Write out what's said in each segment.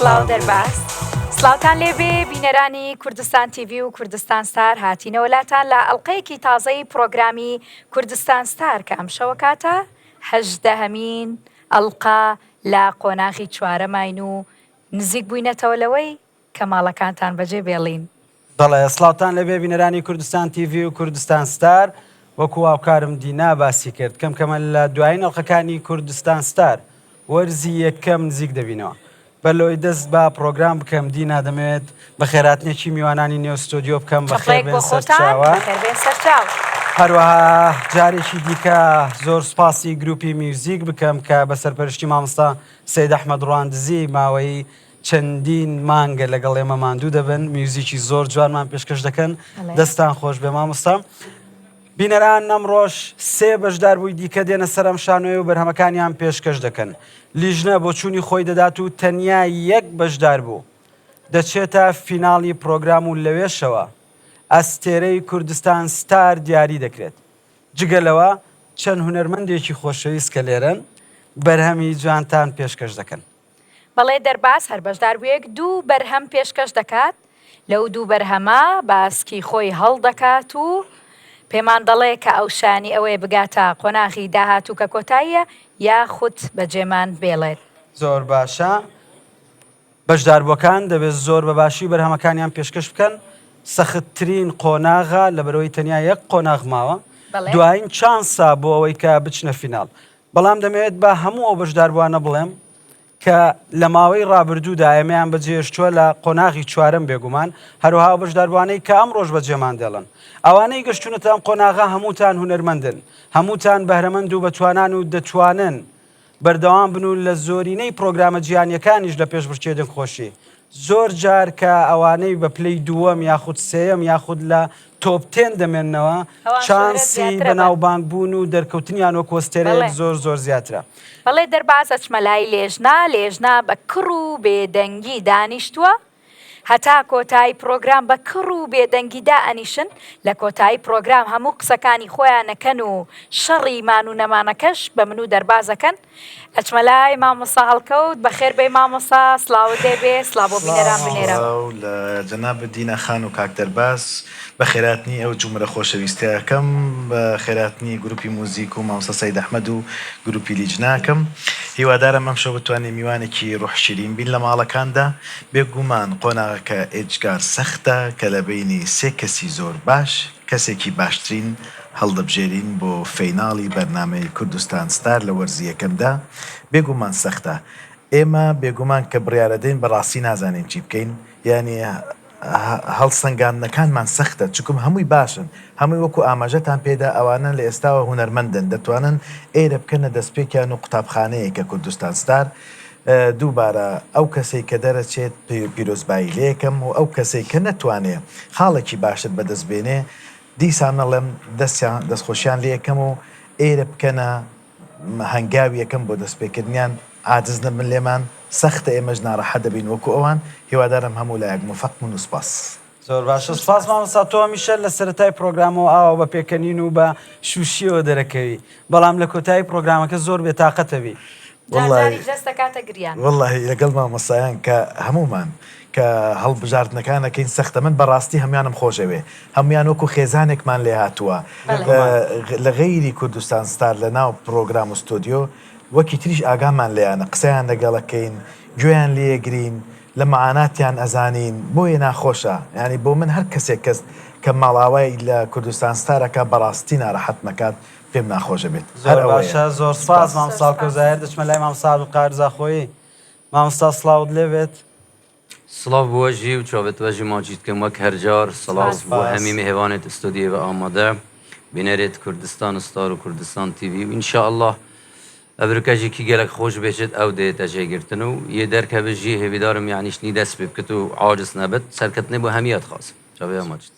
سڵاو دەرباس سڵاوتان لێبێ بینەرانی کوردستان تیڤی و کوردستان ستار هاتینەوەلاتان لە ئەڵلقەیەکی تازەی پرۆگرامی کوردستان ستار کە ئەم شەوە کاتە 18هەمین ئەڵلقە لە قۆناغی چوارەماین و نزیک بووینەتەوە لەوەی کە ماڵەکانتان بەجێ بێڵین. بەڵێ سڵاوتان لەبێ بینەرانی کوردستان تیڤی و کوردستان ستار وەکو هاوکارم دینا باسی کرد کەمکەمە لە دوایین ئەڵلقەکانی کوردستان ستار وەرزی یەکەم نزیک دەبینەوە. بەلۆی دەست بە پرۆگرام بکەم دینا دەمێت بە خێراتنێکی میوانانی نێو ستۆدیۆ بکەم بە خێربێن سەرچاوە هەروەها جارێکی دیکە زۆر سپاسی گروپی میوزیک بکەم کە بە سەرپەرشتی مامۆستا سەید ئەحمەد ڕواندزی ماوەی چەندین مانگە لەگەڵ ئێمە ماندوو دەبن میوزیکی زۆر جوانمان پێشکەش دەکەن دەستان خۆش بێ مامۆستا. بینەران ئەمڕۆژ سێ بەشدار بووی دیکە دێنە سەرم شانۆی و بەرهەمەکانیان پێشکەش دەکەن. لیژنە بۆ چوونی خۆی دەدات و تەنیا یەک بەشدار بوو دەچێتە فیناڵی پرۆگرام و لەوێشەوە ئەستێرەی کوردستان ستار دیاری دەکرێت. جگەلەوە چەند هونەرمەندێکی خۆشەویست کە لێرەن بەرهەمی جوانتان پێشکەش دەکەن. بەڵێ دەرباس هەر بەشداربوویەک دوو بەرهەم پێشکەش دەکات لەو دوو بەرهەمە باسکی خۆی هەڵدەکات و پێمان دەڵێ کە ئەو شانی ئەوەیە بگاتە قۆناغی داهاتوو کە کۆتاییە یاخود بەجێمان بێڵێت. زۆر باشە بەشداربووەکان دەبێت زۆر بەباشی بەرهەمەکانیان پێشکەش بکەن. سەختترین قۆناغا لەبەرەوەی تەنیا یەک قۆناغ ماوە دوایین چانسا بۆ ئەوەی کە بچنە فیناڵ. بەڵام دەمەوێت بە هەموو ئەو بەشداربووانە بڵێم کە لە ماوەی ڕابردوودا ئێمەیان بەجێشتووە لە قۆناغی چوارەم بێگومان هەروەها بەشداربوانەی کە ئەم ڕۆژ بەجێمان دێڵن. ئەوانەی گەشتونەتە ئەم قۆناغا هەمووتان هونەرمەندن هەمووتان بەهرەمەند و بەتوانان و دەتوانن بەردەوام بن و لە زۆرینەی پرۆگرامە جیهانیەکانیش لە پێش بچێدن خۆشی. زۆر جار کە ئەوانەی بە پلەی دووەم یاخود سێەم یاخود لە تۆپ 10 دەمێننەوە چانسی بەناوبانگ بوون و دەرکەوتنیان وە کۆستێرەیەک زۆر زیاترە. بەڵێ دەرباز ئەچمەلای لێژنا بە کڕ و بێدەنگی دانیشتووە هەتا کۆتایی پرۆگرام بە کڕ و بێدەنگیدا ئەنیشن لە کۆتایی پرۆگرام هەموو قسەکانی خۆیانەکەن و شەڕی مان و نەمانەکەش بە من و دەربازەکەن. ئەچمەلای مامۆستا هەڵکەوت بەخێر بێ مامۆستا سڵاو دەبێ سڵاو بۆ بینەران بنێرە لە جەناب دینا خان و کاک دەرباز بە خێراتنی ئەو جومرە خۆشەویستەکەم بە خێراتنی گروپی موزیک و مامۆستا سەید ئەحمەد و گروپی لیجناکەم. هیوادارم ئەم شەو بتوانێت میوانێکی ڕوحشیرین بین لە ماڵەکاندا. بێگومان قۆناغەکە ئێجگار سەختە کە لە بینی سێ کەسی زۆر باش کەسێکی باشترین هەڵدەبژێرین بۆ فیناڵی بەرنامەی کوردستان ستار لە وەرزی یەکەمدا. بێگومان سەختە. ئێمە بێگومان کە بڕیارەدەین بەڕاستی نازانین چی بکەین یعنی هەڵسەنگاندنەکانمان سەختە چکم هەمووی باشن هەمووی وەکو ئاماژەتان پێدا ئەوانە لە ئێستاوە هونەرمەندن دەتوانن ئێرە بکەنە دەستپێکیان و قوتابخانەیە کە کوردستان ستار دووبارە ئەو کەسێک کە دەرەچێت پیرۆزبایی لەکەم و ئەو کەسێک کە نەتوانێت خاڵێکی باشت بەدەستبێنێ دیسان نەڵێم دەستخۆشیان لەکەم و ئێرە بکەنە هەنگاوی یەکەم بۆ دەستپێکردنیان عاجز نەبن لێمان سەختە ئێمەش ناڕەحەت دەبین وەکو ئەوان. هیوادارم هەموو لایەک موفەقمون و سوپاس. زۆر باشە سپاس مامۆستا تۆ هەمیشە لە سەرەتای پرۆگرامەوە ئاوە بە پێکەنین و بە شوشیەوە دەرەکەوی بەڵام لە کۆتایی پرۆگرامەکە زۆر بێتاقەتەوی. وەڵڵاهی لەگەڵ مامۆستایان کە هەمومان کە هەڵبژاردنەکانەکەین سەختە من بەڕاستی هەمویانم خۆشەوێ هەمویان وەکو خێزانێکمان لێ هاتووە لە غەیری کوردستان ستار لە ناو پرۆگرام و ستۆدیۆ وەکی تریش ئاگامان لێیانە قسەیان لەگەڵەکەین گوێیان لێگرین لە مەعاناتیان ئەزانین بۆیە ناخۆشە ینی بۆ من هەر کەسێک کەس کە ماڵاوای لە کوردستان ستارەکە بەڕاستی ناڕەحەت مەکات پێم ناخۆشە بێت. زۆر باشە زۆر سپاس مامۆستا کەوزایر دەچمە لای مامۆستا عەبدولقادر زاخۆیی. مامۆستا سڵاوت لێبێت. سڵاو بۆژی و چاوێتوەژی ماجیدکەم وەک هەرجار سڵاو بۆ هەمی میهێوانێت ئستودیە بە ئامادە بینەرێت کوردستان ستار و کوردستان تیوی و ئینشاءالله ئەبرکەژێکی گەلک خۆش بێژێت ئەو دێتە جێگرتن و یە دەرکە بژی هێویدارم یعنیشنی دەست پێ بکەت و عاجز نەبێت سەرکەتنێ بۆ هەمیەت خاص چاوێ ماجید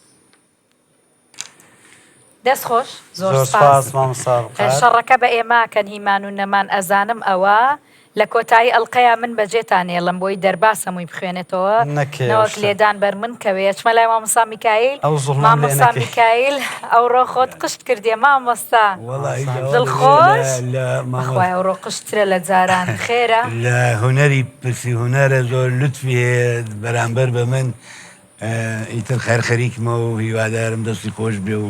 دەست خۆش زۆر سپاس مامۆستا بخات. شەڕەکە بە ئێمە کە هیمان و نەمان ئەزانم ئەوە لە کۆتایی ئەڵلقەیە من بەجێتان هێڵم بۆی دەرباس هەمووی بخوێنێتەوە نەوەک لێدان بەر من کەوێ چمە لای مامۆستا میکایل مامۆستا میکایل ئەوڕۆ خۆت قشت کردێ مامۆستا دڵخۆش بەخوای ئەوڕۆ قشترە لە جاران خێرە لە هوەری پرسی هوەرە زۆر لوتفی هەیە بەرامبەر بە من ئیتر خەر خەریکمەوە و هیوادارم دەستی خۆش بێ و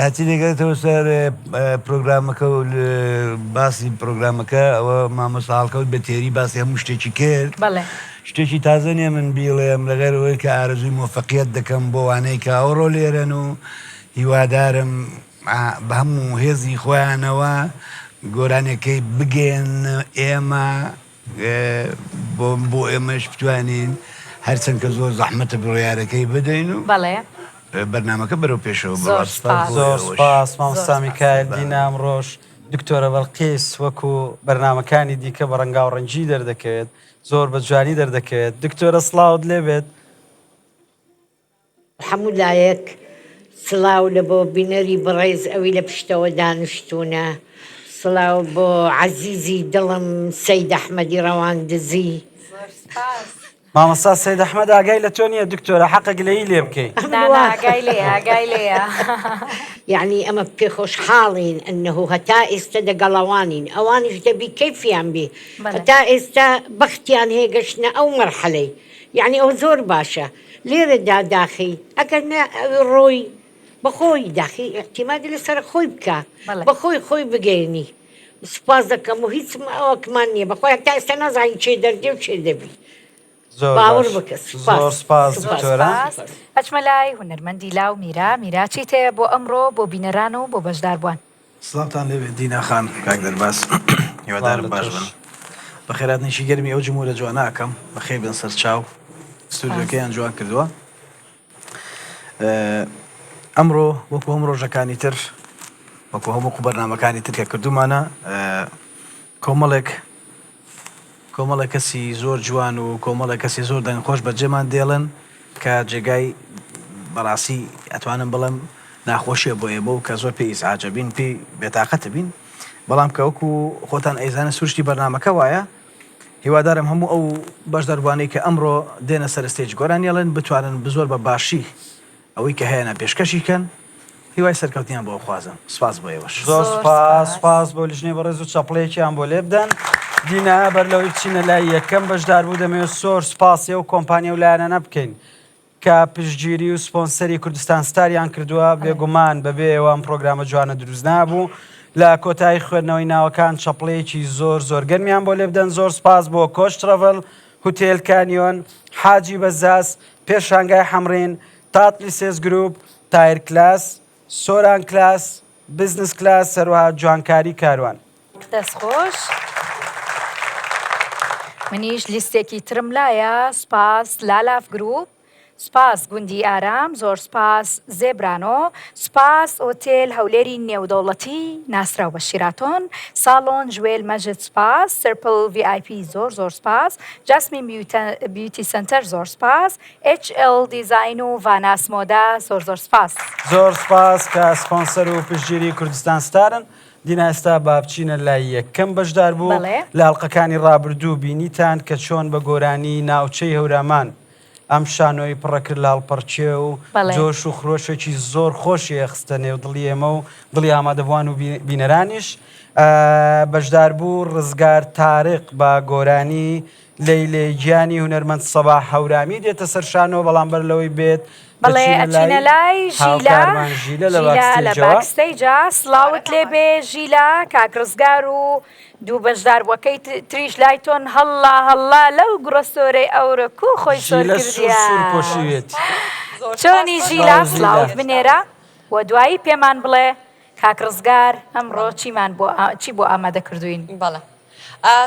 هەچی دەگەێتەوە سەر پرۆگرامەکە و باسی پرۆگرامەکە ئەوە مامۆستا هەڵکەوت بە تێری باسی هەموو شتێکی کرد شتێکی تازە نیە من بیڵێم لەغێرەوەی کە ئارەزوی مۆفەقیەت دەکەم بۆ وانەی کە ئەوڕۆ لێرەن و هیوادارم بە هەموو هێزی خۆیانەوە گۆرانەکەی بگێن ئێمە بۆ ئێمەش بتوانین هەرچەند کە زۆر زەحمەتە بڕیارەکەی بدەین و بەرنامەکە بەرەو پێشەوە زۆر سپاس مامۆستا میکایل دینا ئەمڕۆژ دکتۆرە بەڵقیس وەکو بەرنامەکانی دیکە بە ڕەنگا و ڕەنگی دەردەکەوێت زۆر بە جوانی دەردەکەوێت دکتۆرە سڵاوت لێبێت هەموو لایەک سڵاو لە بۆ بینەری بڕێز ئەوی لە پشتەوە دانیشتوونە سڵاو بۆ عەزیزی دڵم سەید ئەحمەدی ڕەواندزی مامۆستا سەید ئەحمەد ئاگای لە تۆ نییە دکتۆرە حەقێک لەی لێ بکەیت ئاگای لێیە یعنی ئەمە پێخۆشحاڵین ئەنەه هەتا ئێستا دەگەڵەوانین ئەوانیش دەبی کەیفیان بێ هەتا ئێستا بەختیان هەیە گەشتنە ئەو مەرحەلەی یعنی ئەو زۆر باشە لێرەدا داخی ئەگەر ڕۆی بەخۆی داخی احتیمادی لەسەر خۆی بکە بەخۆی خۆی بگەێنی سوپاس دەکەم و هیچ ئەوەکمان نییە بەخۆی هەتا ئێستا نازانین چێ دەردێ و چێ دەبی زۆر سپاس دکتۆرە ئەچمە لای هونەرمەندی لاو میرا چیت هەیە بۆ ئەمڕۆ بۆ بینەران و بۆ بەشدار بووان سڵامتان لێبێت دیناخان کاک دەرباس هیوادارم باش بن بە خێراتنیشی گەرمی ئەو جمهورە جواناکەم بەخێ بن سەر چاو ستودیۆکەیان جوان کردووە ئەمڕۆ وەکو هەم ڕۆژەکانی تر وەکو هەموو بەرنامەکانی تر کە کردومانە کۆمەڵە کەسی زۆر جوان و کۆمەڵە کەسی زۆر دەنگخۆش بەجێمان دێڵن کە جێگای بەڕاستی ئەتوانم بڵم ناخۆشیە بۆ ئێمە و کە زۆر پێی ئیزعاجە بین پێی بێتاقەتە بین بەڵام کە وەکو خۆتان ئەیزانە سروشتی بەرنامەکە وایە هیوادارم هەموو ئەو بەشداربوانەی کە ئەمڕۆ دێنە سەر ستێج گۆران هێڵن بتوانن بزۆر بە باشی ئەوەی کە هەیەە پێشکەشیکەن هیوای سەرکەوتیان بۆ خوازم سپاس بۆ ئێوەش زۆر سپاس بۆ لیژنەی بەڕێز و چاپڵەیەکیان بۆ لێ بدەن دینا بەر لەوەی بچینە لای یەکەم بەشدار بوو دەمەوێت زۆر سپاسێ و کۆمپانیا و لایەنە بکەین کە پشتگیری و سپۆنسەری کوردستان ستاریان کردووە بێگومان بەبێ ئێوە ئەم پرۆگرامە جوانە دروست نابوو لە کۆتایی خوێندنەوەی ناوەکان چەپڵەیەکی زۆر گەرمیان بۆ لێ بدەن زۆر سپاس بۆ کۆچ ترەڤڵ هوتێل کانیۆن حاجی بەزاس پێشانگای حەمڕین تاتلی سێز گروپ تایر کلاس سۆران کلاس بزنس کلاس سەروەها جوانکاری کاروان دەستخۆش منیش لیستێکی ترم لایە سپاس لالاف گروپ سپاس گوندی ئارام زۆر سپاس زێبرانۆ سپاس ئۆتێل هەولێری نێودەوڵەتی ناسراو بە شیراتۆن ساڵۆن ژوێل مەژد سپاس سرپل VIP زۆر سپاس جاسمین بیوتی سنتەر زۆر سپاس HL دیزاین و ڤاناس مۆدا زۆر سپاس زۆر سپاس کە سپۆنسەر و پشتگیری کوردستان ستارن دینا ئێستا با بچینە لای یەکەم بەشدار بوو لە هەڵقەکانی ڕابردوو بینیتان کە چۆن بە گۆرانی ناوچەی هەورامان ئەم شانۆی پڕەکرد لە هەڵپەرچێ و جۆش و خرۆشێکی زۆر خۆشی ئەخستە نێو دڵی ئێمە و دڵی ئامادەبووان و بینەرانیش بەشدار بوو ڕزگار تارق بە گۆرانی لەیلێ گیانی هونەرمەند سەباح هەورامی دێتە سەر شانۆ بەڵام بەر لەوەی بێت بەڵێ ئەچینە لای ژیلا لە باکستەیجا سڵاوت لێبێ ژیلا کاک ڕزگار و دوو بەشداربووەکەی تریش لای تۆن هەڵا لەو گڕۆستۆرەی ئەوڕە کو خۆی سۆر کردیان چۆنی ژیلا سڵاوت بنێرە و دوایی پێمان بڵێ کاک ڕزگار ئەمڕۆ چی بۆ ئامادە کردوین بەڵێ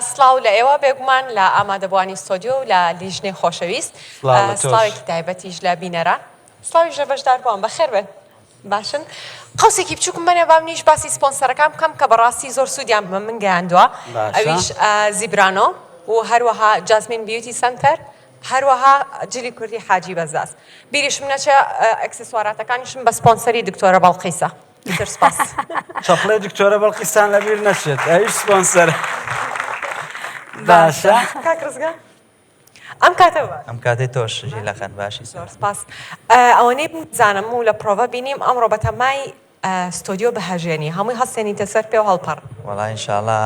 سڵاو لە ئێوە بێگومان لە ئامادەبوانی ستۆدیۆ و لە لیژنەی خۆشەویست سڵاوێکی تایبەتیش لە بینەران سڵاویش لە بەشدار بووم بەخێر بن باشن قەوسێکی بچووکم بەنێ بام نیش باسی سپۆنسەرەکان بکەم کە بەڕاستی زۆر سوودیان بە من گەیاندووە ئەویش زیبرانۆ و هەروەها جازمین بیوتی سنتەر هەروەها جلی کوردی حاجی بەزاز بیریشم نەچێ ئەکسسواراتەکانیشم بە سپۆنسەری دکتۆرە بەڵقیسە زۆر سپاس چەپڵێ دکتۆرە بەڵقیستان لەبیر نەچێت ئەویش سپۆنسەر باشە کاک ڕزگار ئەم کاتەوە ئەم کاتێ تۆش ژیلەخەن باشی زۆر سپاس ئەوەنەی بزانم و لە پرۆڤە بینیم ئەمڕۆ بە تەمای ستۆدیۆ بەهەژێنی هەمووی هەستێنیتە سەر پێ و هەڵپەڕ وەڵای ئینشاءڵڵا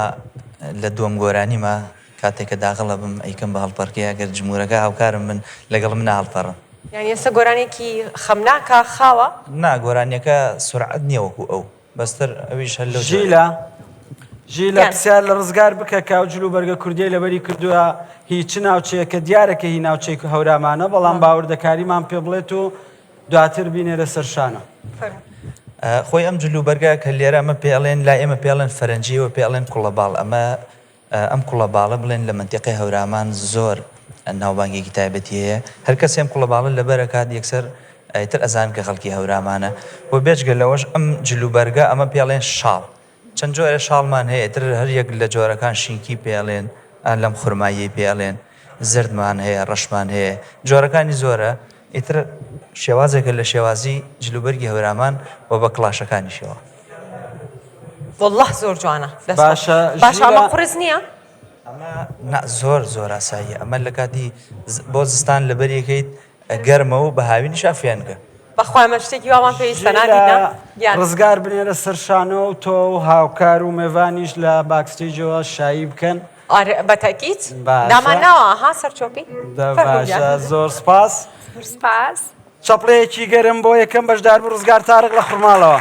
لە دووەم گۆرانیمە کاتێککە داغڵە بم ئەیکەم بە هەڵپەرکەی ئەگەر جمهورەکە هاوکارم من لەگەڵ منە هەڵپەڕم یعنی ئێستا گۆرانێکی خەمناکە خاوە نا گۆرانیەکە سورعەت نییە وەکو ئەو بەستر ئەویش هەر لەو ژیلە پرسیار لە ڕزگار بکە کاو جلو بەرگە کوردیی لەبەری کردووە هیچ ناوچەیەکە دیارەکە هی ناوچەی هەورامانە بەڵام باوردەکاریمان پێ بڵێت و دواتر بینێرە سەرشانە خۆی ئەم جلو بەرگە کە لێرە ئەمە پێڵێن لای ئێمە پێڵێن فەرەنجیەوە پێڵێن کوڵەباڵ ئەم کوڵەباڵە بڵێن لە منتیقی هەورامان زۆر ناوبانگێکی تایبەتی هەیە هەر کەسێم کوڵەباڵە لەبەرە کات یەکسەر ئیتر ئەزان کە خەڵکی هەورامانە بۆ بێجگە لەوەش ئەم جلو بەرگە ئەمە پێڵێن شاڵ چەند جۆرە شاڵمان هەیە تر هەر یەک لە جۆرەکان شینکی پێڵێن لەم خورمایی پێڵێن زردمان هەیە ڕەشمان هەیە جۆرەکانی زۆرە ئیتر شێوازێکە لە شێوازی جلوبەرگی هەورامان و بە کڵاشەکانیشەوە والله زۆر جوانە باشە ئەمە قورس نییە؟ ئەمە زۆر زۆر ئاساییە ئەمە لە کاتی بۆ زستان لەبەریەکەیت گەرمە و بەهاوی نیشافیانکە بەخوای مە شتێکی وامان پێویستە نادینا ڕزگار بنێرە سەرشانە و تۆ و هاوکار و میێوانیش لە باکستێجەوە شایی بکەن بەتەکیت داماناوە ها سەرچۆپی باشە زۆر سپاس سپاس چەپڵەیەکی گەرم بۆ یەکەم بەشدار بوو ڕزگار تارق لە خوڕماڵەوە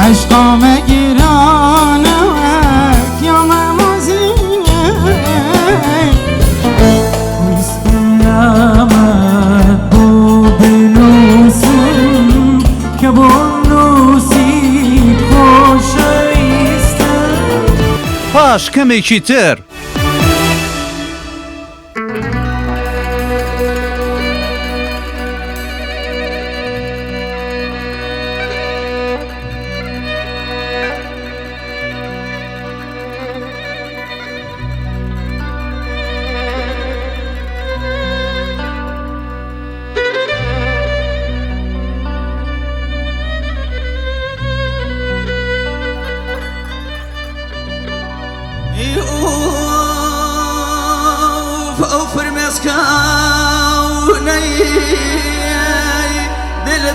عشقا مگیرانه یا ممازینه بستونامه بو بنوسم که بنوسی خوشویسته پاش کەمێکی تر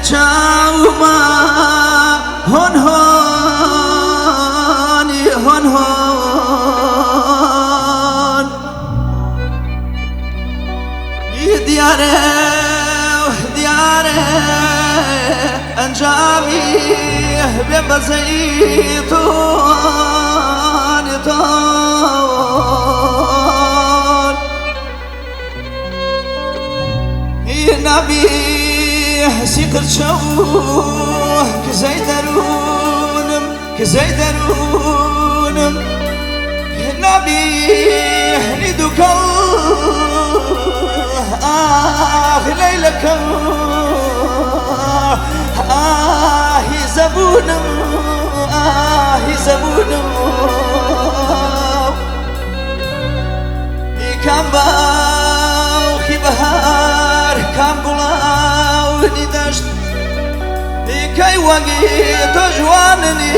چاوما هون هونی هون هون دیاره دیاره انجامی به بزیتون تون نبی سيقر شوه كزي درونم نبي ندوك ليلك زبونم زبونم كم باوخي بهار كم بلاوني دشت كي وقيت جوانني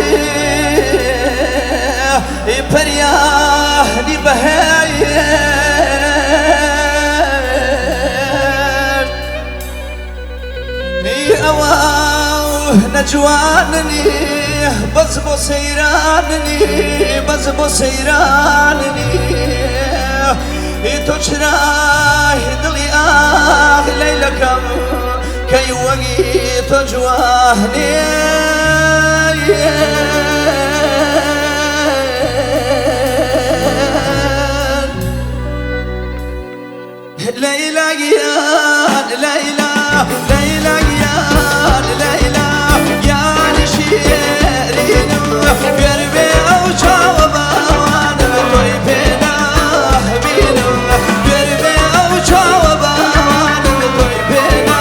برياني بهاير أواه نجوانني بس بسيرانني بس بسيرانني تجراه دلي ليلكم كي وقيت جواني ليلى يا ليلى ليلى يا ليلى يا نشيرين قربي أو شعبا وانا بطيبنا بينا قربي أو شعبا وانا بطيبنا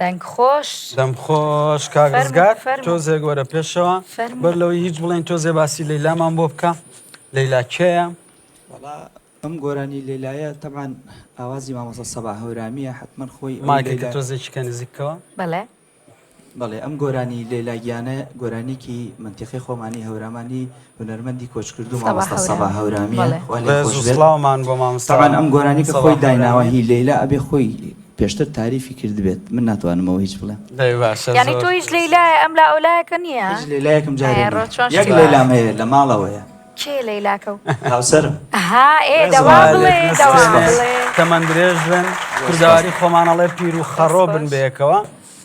دەنگ خۆش دەم خۆش کاگزگار فەرموو. تۆزێک وەرە پێشەوە فەرموو. بەر لەوەی هیچ بڵێن تۆزێ باسی لەیلامان بۆ بکە لەیلا کێیە ئەم گۆرانی لێلایە تەمان ئاوازی مامۆستا سەبا هەورامیە حتمما خۆی مایکێکە تۆزێکیکە نزیکەوە بەڵێ بەڵێ ئەم گۆرانی لێلاگیانە گۆرانێکی منتیقی خۆمانی هەورامانی هونەرمەندی کۆچکردو مامۆستا سەبا هەورامیە سڵاومان بۆ مامۆستا تەمان ئەم گۆرانی کە خۆی دایناوە هی لێلا ئەبێ خۆی پێشتر تاریفی کردبێت من ناتوانمەوە هیچ بڵێم یعنی تۆ هیچ لەیلایە ئەم لا ئەولایەکە نییە لێلایەکم ئەی، جارێ ڕۆچۆن یەک شووە. لێلامەیە لە ماڵەوەیە کێ لەیلاکە و هاوسەرم ها ئێ دەوا بڵێ دەوا بڵێ تەمەند درێژ بن کوردەواری خۆمانەڵێ پیر و خەڕۆ بن بەیەکەوە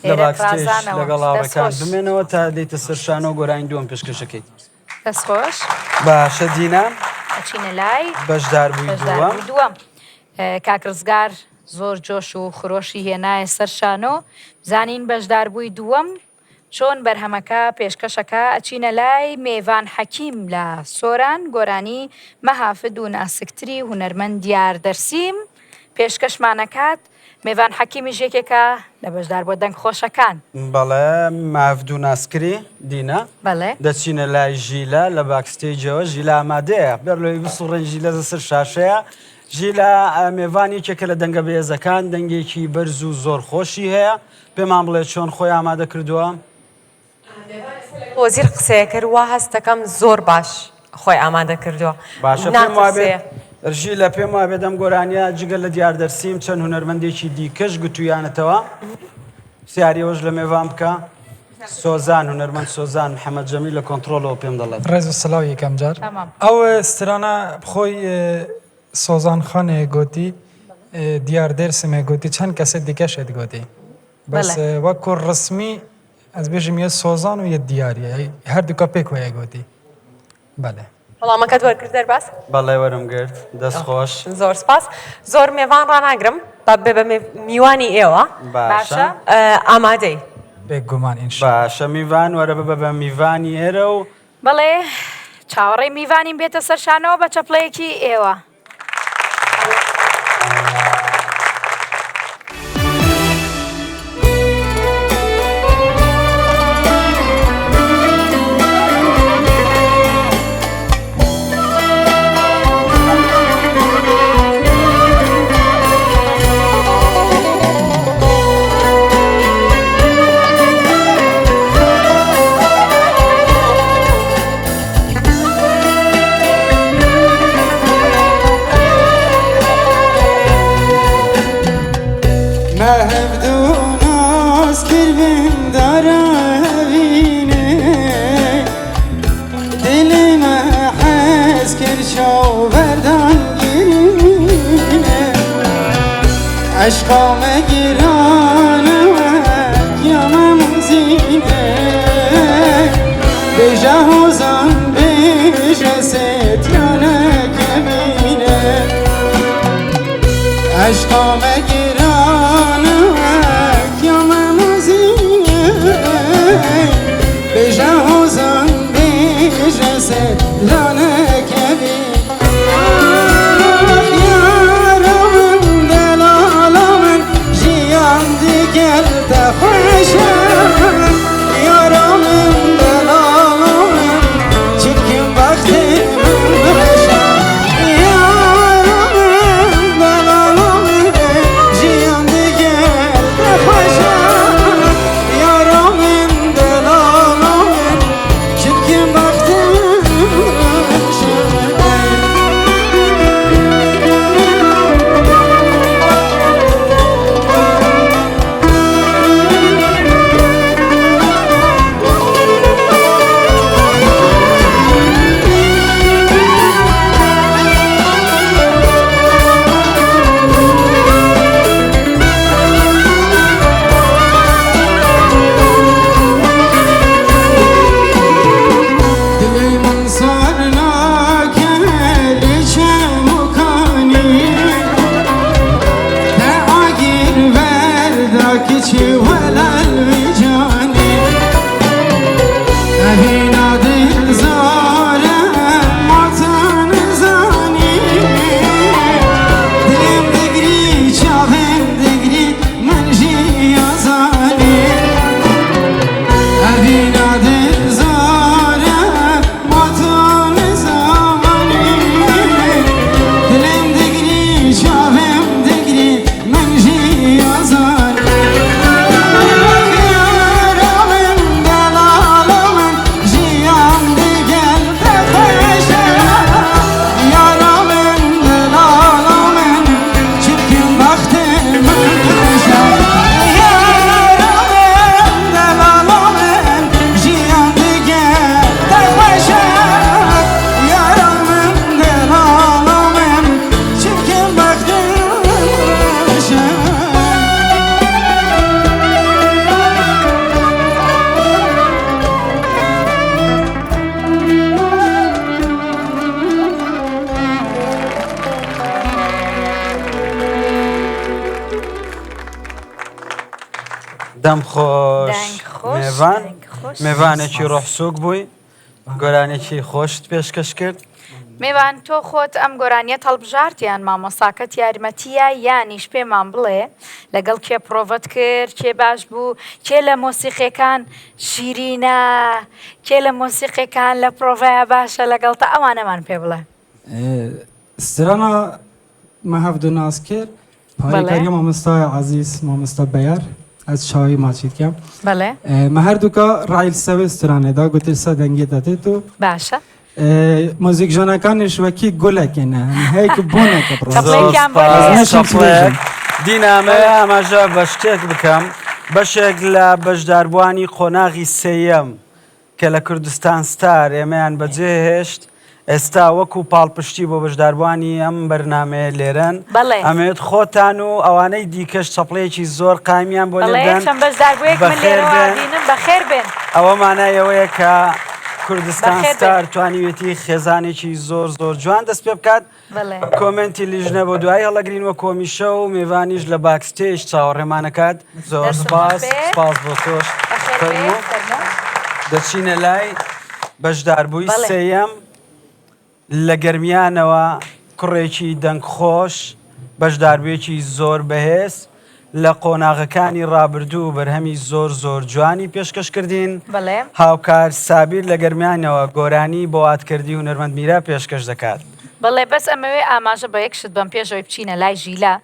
لە باکستێج لەگەڵ هاوڕێکان بمێنەوە تا دەیتە سەرشانە و گۆرانی دووەم پێشکەشەکەیت دەست خۆش باشە دینا ئەچینە لای بەشدار بووی دووەم دووەم کاکرزگار زۆر جۆش و خرۆشی هێنایە سەر شانۆ زانین بەشدار بووی دووەم چۆن بەرهەمەکە پێشکەشەکە ئەچینە لای میێوان حەکیم لە سۆران گۆرانی مەحافد و ناسکتری هونەرمەند دیار دەرسیم پێشکەشمانەکات میێوان حەکیمیش یەکێکە لە بەشدار بۆ دەنگ خۆشەکان بەڵێ مافد و ناسکری دینا بەڵێ دەچینە لای ژیلە لە باکستێجەوە ژیلا ئامادەیە بەرلۆی بسوڕێن ژیلە سەر شاشەیە ژیلا میێوان یەکێکە لە دەنگە بەهێزەکان دەنگێکی بەرز و زۆر خۆشی هەیە پێمان بڵێ چۆن خۆی ئامادە کردووە وەزیر قسەیە کرد وا هەستەکەم زۆر باش خۆی ئامادە کردووە باشە پێم وابێت ژی لە پێم وابێت ئەم گۆرانیە جگە لە دیاردەرسیم چەند هونەرمەندێکی دیکەش گوتویانەتەوە سیاریەوەش لە میێوان بکە سۆزان هونەرمەند سۆزان محەممەد جەمیل لە کۆنتترۆلەوە پێم دەڵێت ڕێز و سلااو یەکەم جار تەمام. ئەو سترانە خۆی سۆزان خانێ گوتی دیار دەرسمێ گوتی چەند کەسێک دیکەشێت گوتی بەس وەکو ڕسمی ئەس بێژم یە سۆزان و یە دیارە هەردووکە پێک وەیە گوتی بەڵێ وەڵامەکەت وەرگرت دەرباس بەڵێ وەرم گرت دەست خۆش زۆر سپاس زۆر میێوان ڕناگرم بە میوانی ئێوە باشە ئامادەی بێگومان باشە میوان وەرە ببە بە میوانی ئێرە و بەڵێ چاوەڕێی میوانیم بێتە سەرشانەوە بە چەپڵەیەکی ئێوە عشقام گیرانه و یامم زینه بیجه حوزان بیجه ستیانه کبینه عشقام گرانک یا ممزینه بجه حوزان بجه سلانه کبی یارم دلالم جیان دیگر تخوشم یارم دلالم چکم وقتی من بشم یارم دلالم جیان دیگر تخوشم یارم دلالم چکم وقتی دلی من صار که چه مکانی تعاگیر وردا که چه ولل بجانی اهینا دل زارم ماتان زانی دلم دگری چاهم دگری من جی آزانی اهینا دل زارم ماتان زانی دلم دگری چاهم دگری من جی آزانی یارم دلالم جیان دیگر تخشم یارم دلالم چکم وقت من بشم یارم دلالم جیان دیگر تخشم یارم دلالم چکم وقت من بشم دەم خۆش دەنگ خۆش، میێوان دەنگ خۆش. میێوانێکی ڕۆحسووک بووی گۆرانێکی خۆشت پێشکەش کرد میوان تۆ خۆت ئەم گۆرانیە هەڵبژارتیان مامۆساکەت یارمەتیە یانیش پێمان بڵێ لەگەڵ کێ پرۆڤەت کرد کێ باش بوو کێ لە مۆسیقیەکان شیرینە کێ لە مۆسیقیەکان لە پرۆڤەیە باشە لەگەڵ تا ئەوانەمان پێ بڵێ سترانا ما هەفتو ناز کرد پارێکاری مامۆستای عەزیز مامۆستا بەیار ئەس چاوی ماچیت کەم بەڵێ ما هەردووکە ڕایل سەوێ سترانێدا گوتر سە دەنگێت دەتێت و باشە مۆزیک ژانەکانیش وەکی گولەکێنە هەیەک بوونەکە چەپڵێکیان بەڵێ. دینامەیە ئاماژە بە شتێک بکەم بەشێک لە بەشداربوانی قۆناغی سێیەم کە لە کوردستان ستار ئێمەیان بەجێهێشت ئێستا وەکو پاڵپشتی بۆ بەشداربوانی ئەم بەرنامەیە لێرەن بەڵێ. ئەمەوێت خۆتان و ئەوانەی دیکەش چەپڵەیەکی زۆر قامیان بۆ لێدەن بەڵێ بەشداربوویەک من لێرەوە بینم بەخێر بێن ئەوە مانایەوەیە کە کوردستان ستار توانیوێتی خێزانێکی زۆر زۆر جوان دەست پێ بکات کۆمنتی لیژنە بۆ دوای هەڵەگرینەوە کۆمیشە و میێوانیش لە باکستێج چاوەڕێمانەکات زۆر سپاس سپاس بۆ تۆش دەچینە لای بەشداربووی سێیەم لە گەرمیانەوە کوڕێکی دەنگخۆش بەشداربوویەکی زۆر بەهێز لە قۆناغەکانی ڕابردوو بەرهەمی زۆر زۆر جوانی پێشکەش کردین هاوکار سابیر لە گەرمیانەوە گۆرانی بۆ واتکردی و هونەرمەند میرا پێشکەش دەکات بەڵێ بەس ئەمەوێ ئاماژە بە یەکشت بەم پێشەوەی بچینە لای ژیلا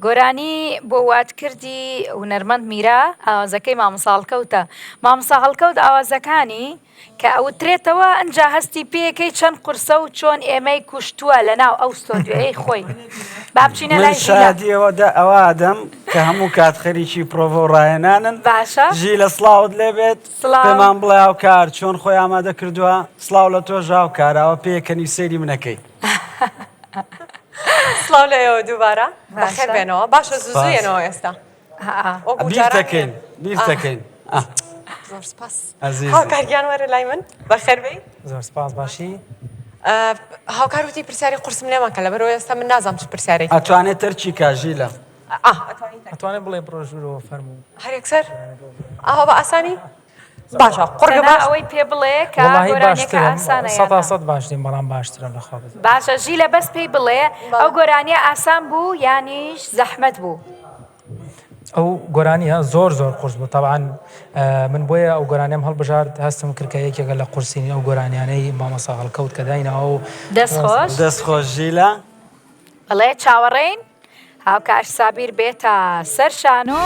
گۆرانی بۆ واتکردی هونەرمەند میرا ئاوازەکەی مامۆستا هەڵکەوتە مامۆستا هەڵکەوت ئاوازەکانی کە ئەوترێتەوە ئەنجا هەستی پێەکەی چەند قورسە و چۆن ئێمەی کوشتووە لە ناو ئەو ستۆدیۆی خۆی با بچینە لای شادیەوەدا ئەوادەم کە هەموو کات خەریکی پرۆڤە و ڕایەنانن باشە ژی لە سڵاوت لێبێت پێمان بڵێ هاوکار چۆن خۆی ئامادە کردووە سڵاو لە تۆ ژاوکارەوە پێکەنی سەیری منەکەی سڵاو لەیەوە دووبارە بەخێر بێنەوە باشە زوزوێنەوە ئێستا بیرتەکەین زۆر سپاس هاوکارگیان وەرە لای من بەخێر بێی زۆر سپاس باشی هاوکاروتی پرسیاری قرسم لێمان کە لەبەرەوەی ئێستا من نازانم چ پرسیارێکی ئەتوانێت تەرچی کاژیلە ئەتوانێت بڵێ بڕۆژورەوە فەرموو هەر یەکسەر ئاوا بە ئاسانی باشە قڕگە باش ئەوەی پێ بڵێ کە گۆرانیەکە ئاسانە سەد باشترین بەڵام باشترە لە خوا باشە ژی لە بەس پێی بڵێ ئەو گۆرانیە ئاسان بوو یانیش زەحمەت بوو ئەو گۆرانیە زۆر قورس بوو طبعاً من بۆیە ئەو گۆرانیم هەڵبژارد هەستم کرد کە یەکێکە لە قورسینی ئەو گۆرانیانەی مامەسا هەڵکەوت کە داینەوە و دەستخۆش ژیلە بڵێ چاوەڕێین هاوکاش سابیر بێتە سەر شانۆ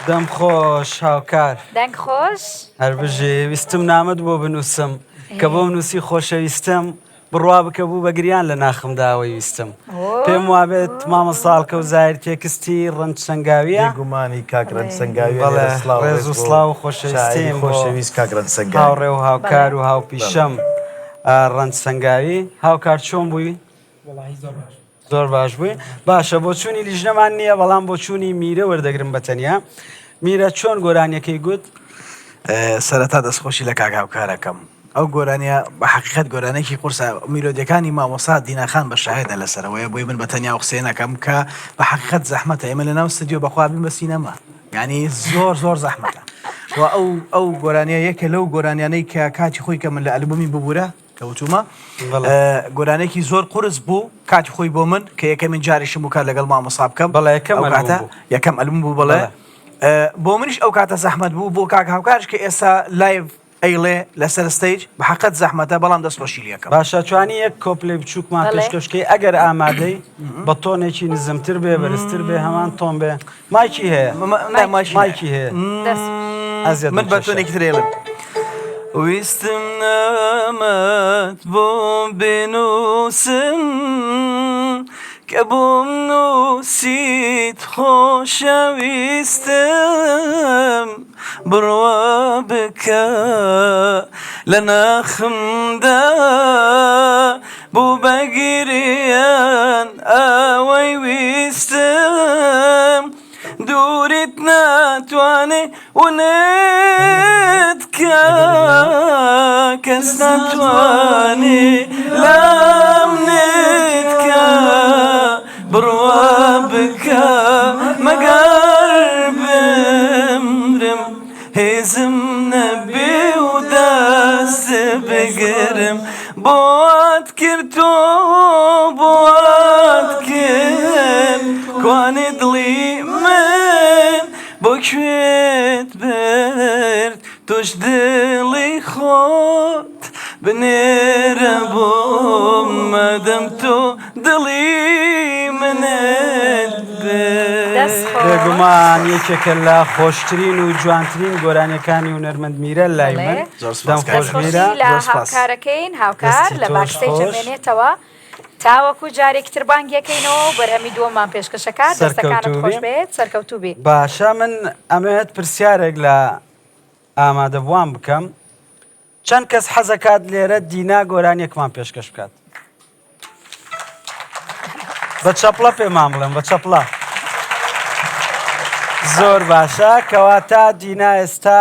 دەم خۆش هاوکار دەنگ خۆش هەربژێ ویستم نامەت بۆ بنووسم کە بۆ نووسی خۆشەویستم بڕوا بکە بوو بە گریان لە ناخمداوەی ویستم پێم وابێت مامەساڵکە و زایر تێکستی ڕەنج سەنگاویە گومانی کاکرەن سەنگاوی ڕێز و سڵاو و خۆشەویستیم خۆشەویست کاکرەن سەنگاوی هاوڕێ و هاوکار و هاوپیشەم ڕەنج سەنگاوی هاوکار چۆن بووی؟ زۆر باش بووی باشە بۆ چوونی لیژنەمان نییە بەڵام بۆ چوونی میرە وەردەگرم بەتەنیا میرە چۆن گۆرانیەکەی گوت؟ سەرەتا دەستخۆشی لە کاک هاوکارەکەم ئەو گۆرانیە بە حقیقەت گۆرانێکی قورسە میلۆدیەکانی مامۆسا دیناخان بە شاهێدە لەسەرەوەی بۆی من بە تەنیا قسەیەکەم کە بە حقیقەت زەحمەتە ئێمە لەناو ستودیۆ بەخوا بین بە سینەما یعنی زۆر زەحمەتە و ئەو گۆرانیە یەکە لەو گۆرانیانەی کە کاتی خۆی کە من لە ئەلبومی ببوورە کەوتومە گۆرانێکی زۆر قورس بوو کاتی خۆی بۆ من کە یەکەمین جاریشم بوو کات لەگەڵ مامۆسا بکەم بەڵێ یەکەم ئەلبوم بوو بڵێ بۆ منیش ئەو کاتە زەحمەت بوو بۆ کاک هاوکارش کە ئێستا لایڤ ئەیڵێ لەسەر ستەیج بە حقیقەت زەحمەتە بەڵام دەستخۆشی لەکەم باشە توانی یەک کۆپلێ بچووکمان پێشکەشکەی ئەگەر ئامادەی بە تۆنێکی نزمتر بێ بەرزتر بێ هەمان تۆم بێ مایکی هەیە مایکی هەیە من بە تۆنێکی ترێڵم ویستم نامەت بۆ بنووسم کە بۆم نووسیت خۆشەویستم بڕوا بکە لە ناخمدا بوو بەگیریان ئەوەی ویستم دووریت ناتوانێ ونت کە کەس ناتوانێ لام نت کە بڕوا بکە مەگەر بمرم هێزم نەبێ و دەست بگرم بۆت کرد تۆ بۆت کرد کوانێ دڵی من بۆ کوێت برد تۆش دڵی خۆت بنێرە بۆم مەدەم تۆ دڵی منت برد بێگومان یەکێکە لە خۆشترین و جوانترین گۆرانیەکانی هونەرمەند میرە لای من دەم خۆش میرە لە هاوکارەکەین هاوکار لە باکستەیج ئەمێنێتەوە تاوەکو جارێکتر بانگیەکەینەوە بەرهەمی دووەمان پێشکەشەکات دەستەکانت خۆش بێت سەرکەوتوو بێ باشە من ئەمەوێت پرسیارێک لە ئامادەبووان بکەم چەند کەس حەزەکات لێرە دینا گۆرانیەکمان پێشکەش بکات بە چەپڵە پێمان بڵێم بە چەپڵە زۆر باشە کەواتە دینا ئێستا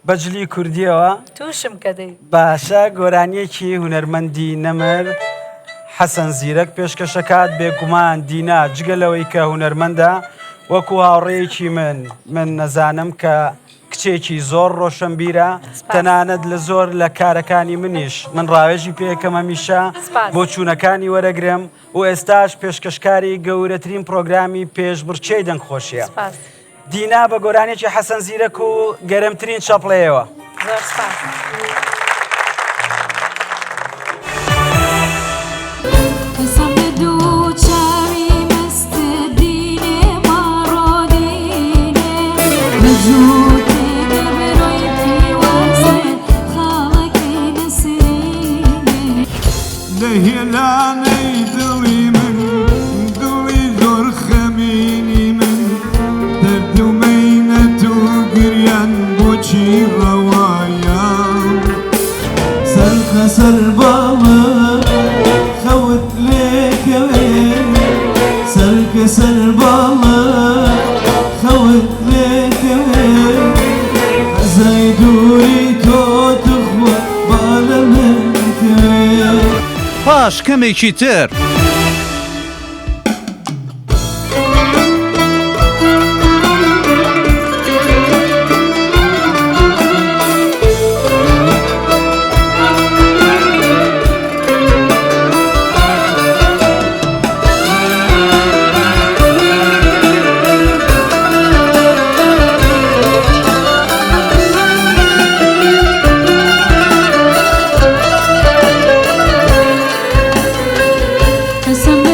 بەجلی کوردیەوە تووشم کە دەی باشە گۆرانیەکی هونەرمەندی نەمر حەسەن زیرەک پێشکەشەکات بێگومان دینا جگەلەوەی کە هونەرمەندە وەکو هاوڕێیەکی من نەزانم کە کچێکی زۆر ڕۆشنبیرە تەنانەت لە زۆر لە کارەکانی منیش من ڕاوێژی پێکەمە میشە بۆ چوونەکانی وەرەگرم و ئێستاش پێشکەشکاری گەورەترین پرۆگرامی پێشبڕچەی دەنگخۆشیە دینا بە گۆرانێکی حەسەن زیرەک و گەرمترین چەپڵەیەوە لهێلانەی دڵی من دڵی زۆر خەمینی من دەرد و مەینەت و گریان بۆچی ڕەوایە سەرخەسەر باڵە خەوت لێکەوێ سەرکەسەر باڵە خەوت لێکەوێ خەزای دووری تۆ تخوە باڵە من کەوێ پاش کەمێکی تر قسم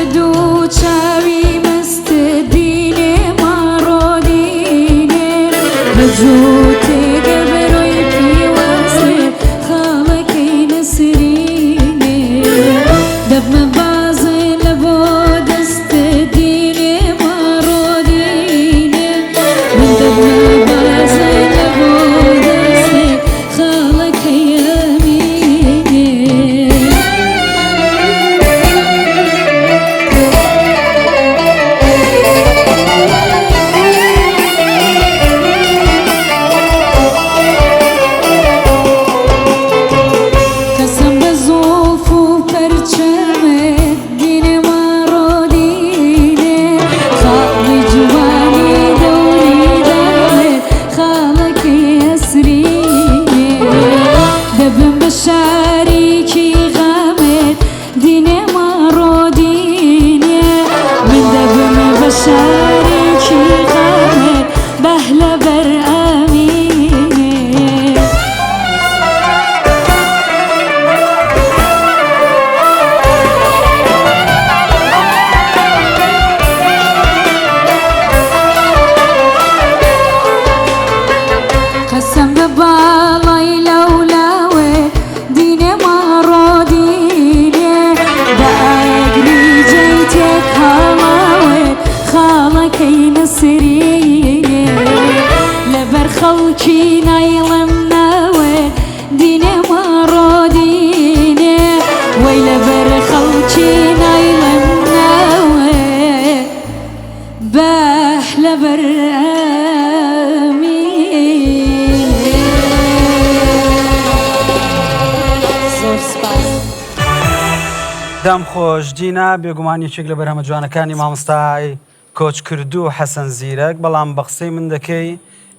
خەڵکی نایڵم ناوێ دینێ مەڕۆ دینێ وەی لەبەر خەڵکی نایڵم ناوێ بەح لەبەر دام خۆش دینا بێگومانیەکێک لە بەرهەمە جوانەکانی مامۆستای کۆچ کردو حەسەن زیرەک بەڵام بە قسەی من دەکەی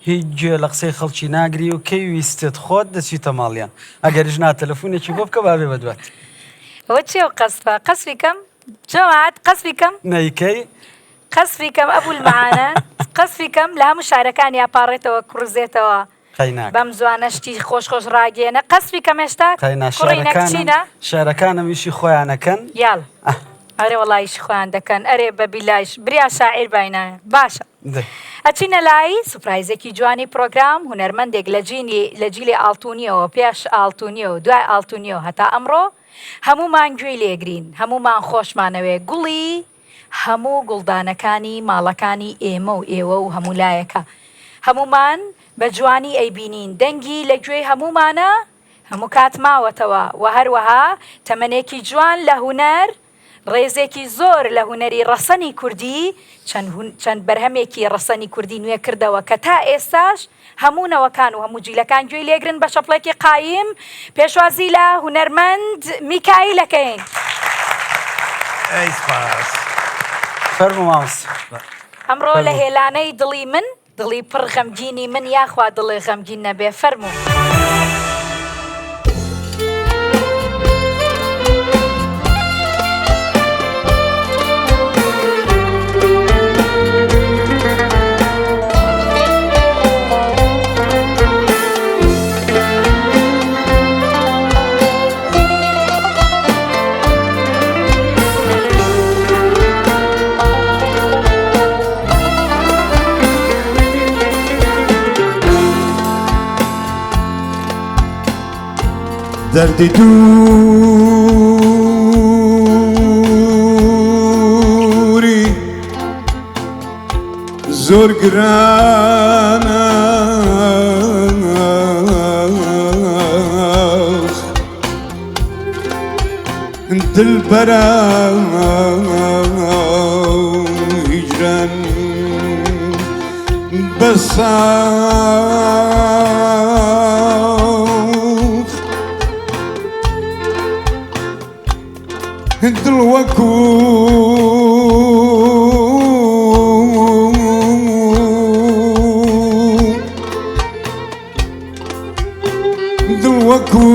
هیچ گوێ لە قسەی خەڵکی ناگری و کەی ویستت خۆت دەچیتە ماڵیان ئەگەریش نا تەلەفۆنێکی بۆ بکە بابێ بەدوات ئەوە چێ و قەسبە قەسبی کەم جەماعەت قەسبی کەم نەیکەی قەسبی کەم ئەبوو المەعانە قەسبی کەم لە هەموو شارەکانی ئاپارڕێتەوە کوڕزێتەوە بەم زوانەشتی خۆش خۆش ڕاگەێنە قەسبی کەم هێشتا کوڕی نەکچینە شارەکانم ئیشی خۆیانەکەن یاڵ ئەرێ وەڵایشی خۆیان دەکەن ئەرێ بە بیلایش بریا شاعیر باینایە باشە ئەچینە لای سوپرایزێکی جوانی پرۆگرام هونەرمەندێک لە جیلی ئاڵتونیەوە پێش ئاڵتونیە و دوای ئاڵتونیە و هەتا ئەمڕۆ هەمومان گوێی لێگرین هەمومان خۆشمانەوێ گوڵی هەموو گوڵدانەکانی ماڵەکانی ئێمە و ئێوە و هەموو لایەکە هەمومان بە جوانی ئەیبینین دەنگی لە گوێی هەمومانە هەموو کات ماوەتەوە و هەروەها تەمەنێکی جوان لە هونەر ڕێزێکی زۆر لە هونەری ڕەسەنی کوردی چەند بەرهەمێکی ڕەسەنی کوردی نوێ کردەوە کە تا ئێستاش هەموونەوەکان و هەموو جیلەکان گوێی لێگرن بە شەپڵێکی قایم پێشوازی لە هونەرمەند میکایلەکەین فەرموو مامۆس ئەمڕۆ لە هێلانەی دڵی من دڵی پڕ غەمگینی من یاخوا دڵی غەمگین نەبێ فەرموو دەردی دووری زۆر گرانە دلبەرە هیجران بەسا دڵ وەکو دڵ وەکو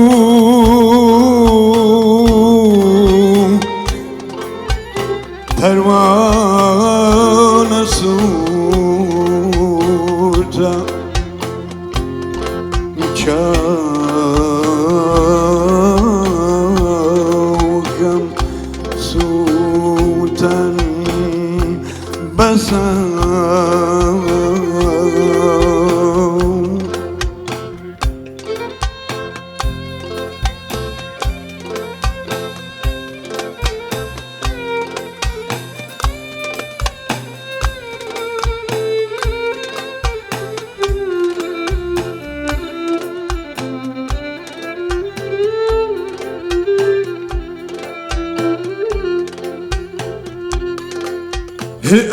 پەروانە سوورتە چاوکەم سووتەن بەسە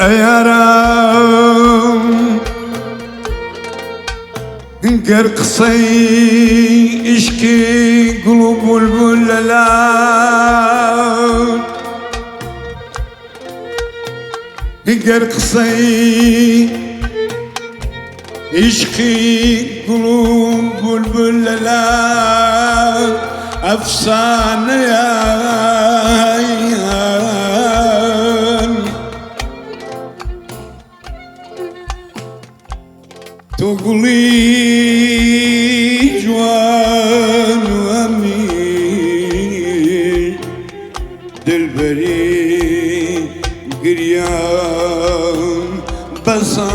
ئەیارم گەر قسەی ئیشکی گوڵ و بولبول لەلات گەر قسەی ئیشکی گوڵ و بولبول لەلات ئەفسانەیە تۆ گوڵی جوان و ئەمین دلبەری گریان بەسا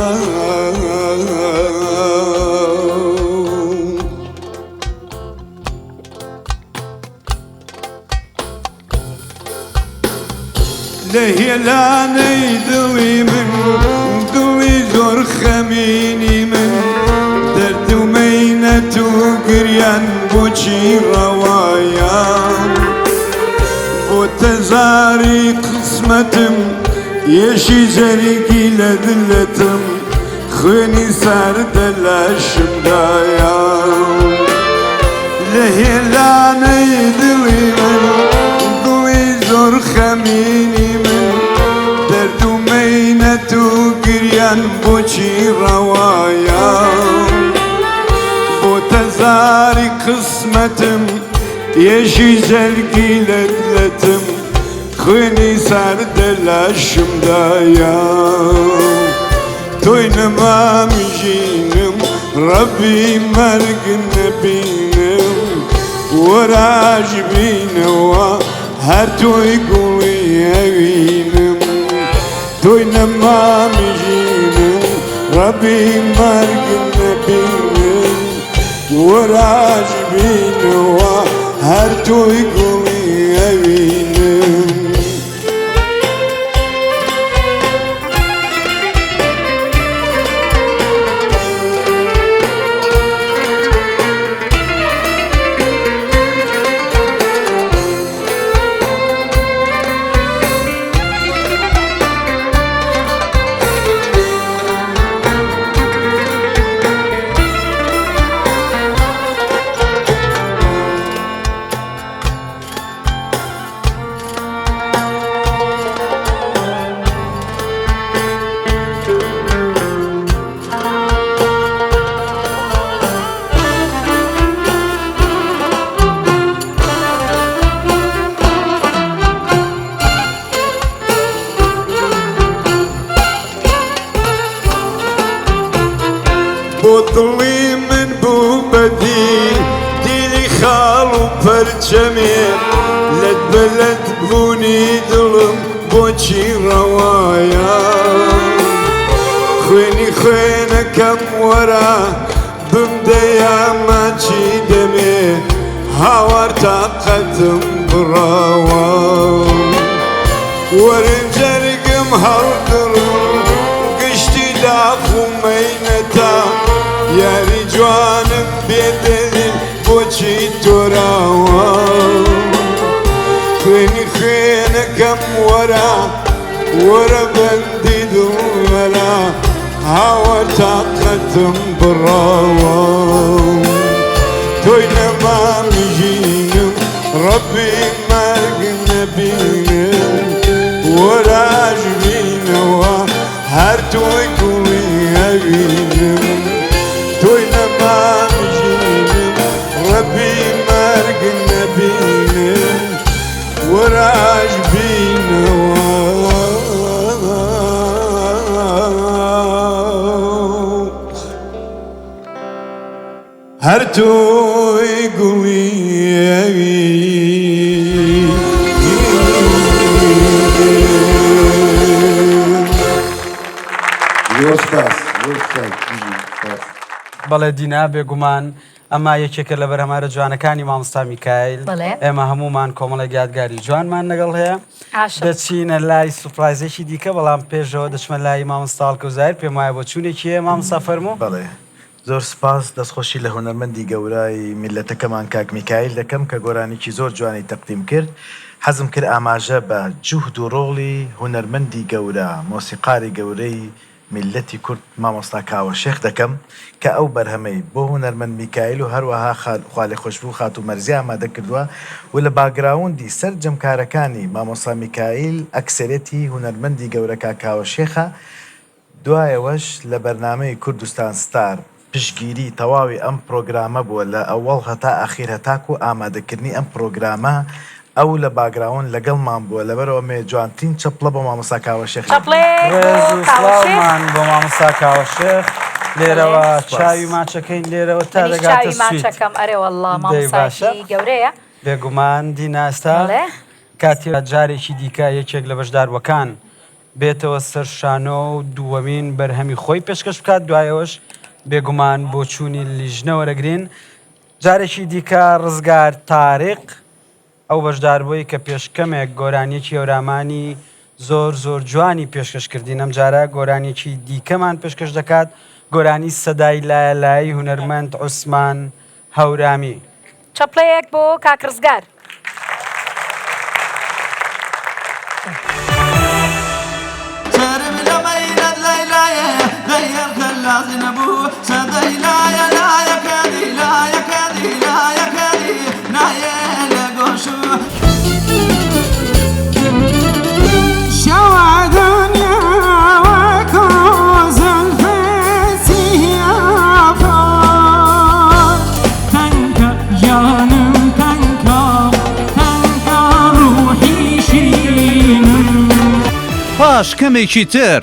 لە هێلانەی دڵی من دڵی زۆر خەمینی من دەرد و يشي جريكي لدلتم خويني سار دلاشم دايا لهلاني دلي من دلي زور خميني من دردو مينتو قريان بوشي روايا بو تزاري قسمتم يشي زلقي لدلتم خويني سار دلاشم دايا توي نما مجينم ربي مرق نبينم وراج بينوا هر توي قولي يبينم توي نما مجينم ربي مرق نبينم وراج بينوا هر توي قولي يبينم بطلي من بو بديل ديلي خالو برجمي لد بلد بوني ظلم بوشي روايا خويني خوينة كم ورا بمديا ماشي دمي هاور طاقتم براوا ورنجرقم هالدرم قشتي دافو مينتا ياري جوانم بيدلين بوشي توراوا خويني خوينة كم ورا بندي دولا هاور طاقتم براوا توي نما مجينم ربي مرق نبينم وراج بينوا هر توي قولي يبينم توي نما مجينم ربي مرق نبينم وراج بينوا هر توي قولي بەڵێ دینا بێگومان ئەمە یەکێکە لە بەرهەمارە جوانەکانی مامۆستا میکایل ئێمە هەمومان کۆمەڵێک یادگاری جوانمان لەگەڵ هەیە دەچینە لای سوپرایزێکی دیکە بەڵام پێشەوە دەچمە لای مامۆستا هەڵکەوزایر پێم وایە بۆ چوونێکی هەیە مامۆستا فەرموو بەڵێ زۆر سپاس دەستخۆشی لە هونەرمەندی گەورای میلەتەکەمان کاک میکایل دەکەم کە گۆرانێکی زۆر جوانی تەقدیم کرد حەزم کرد ئاماژە بە جوهد و ڕۆڵی هونەرمەندی گەورە مۆسیقاری گەورەی میلەتی کورد مامۆستا کاوەشێخ دەکەم کە ئەو بەرهەمەی بۆ هونەرمەند میکایل و هەروەها خوا لێ خۆشبوو خات و مەرزی ئامادە کردووە و لە باگراوندی سەر جەمکارەکانی مامۆستا میکایل ئەکسەرەتی هونەرمەندی گەورەکە کاوەشێخە دوایەوەش لە بەرنامەی کوردستان ستار پشگیری تەواوی ئەم پرۆگرامە بووە لە ئەوەڵ هەتا ئاخیر هەتاکو ئامادەکردنی ئەم پرۆگرامە ئەو لە باگراون لەگەڵمان بووە لەبەرەوە مێ جوانترین چەپڵە بۆ مامۆستا کاوەشێخ سڵاومان بۆ مامۆستا کاوەشێخ لێرەوە چاوی ماچەکەین لێرەوە تا دەگاتە ماچەکەم ئەرێ وەڵڵا مامۆستایشی گەورەیە بێگومان دیناستا کاتی جارێکی دیکە یەکێک لە بەشداروەکان بێتەوە سەر شانۆ و دووەمین بەرهەمی خۆی پێشکەش بکات دوایەوەش بێگومان بۆ چوونی لیژنەوەرەگرین جارێکی دیکە ڕزگار تاریق ئەو بەشداربووی کە پێشکەمێک گۆرانیەکی هەورامانی زۆر جوانی پێشکەش کردین ئەم جارە گۆرانیەکی دیکەمان پێشکەش دەکات گۆرانی سەدای لایەلایی هونەرمەند عوسمان هەورامی چەپڵەیەک بۆ کاک ڕزگار پاشکەمێکی تر.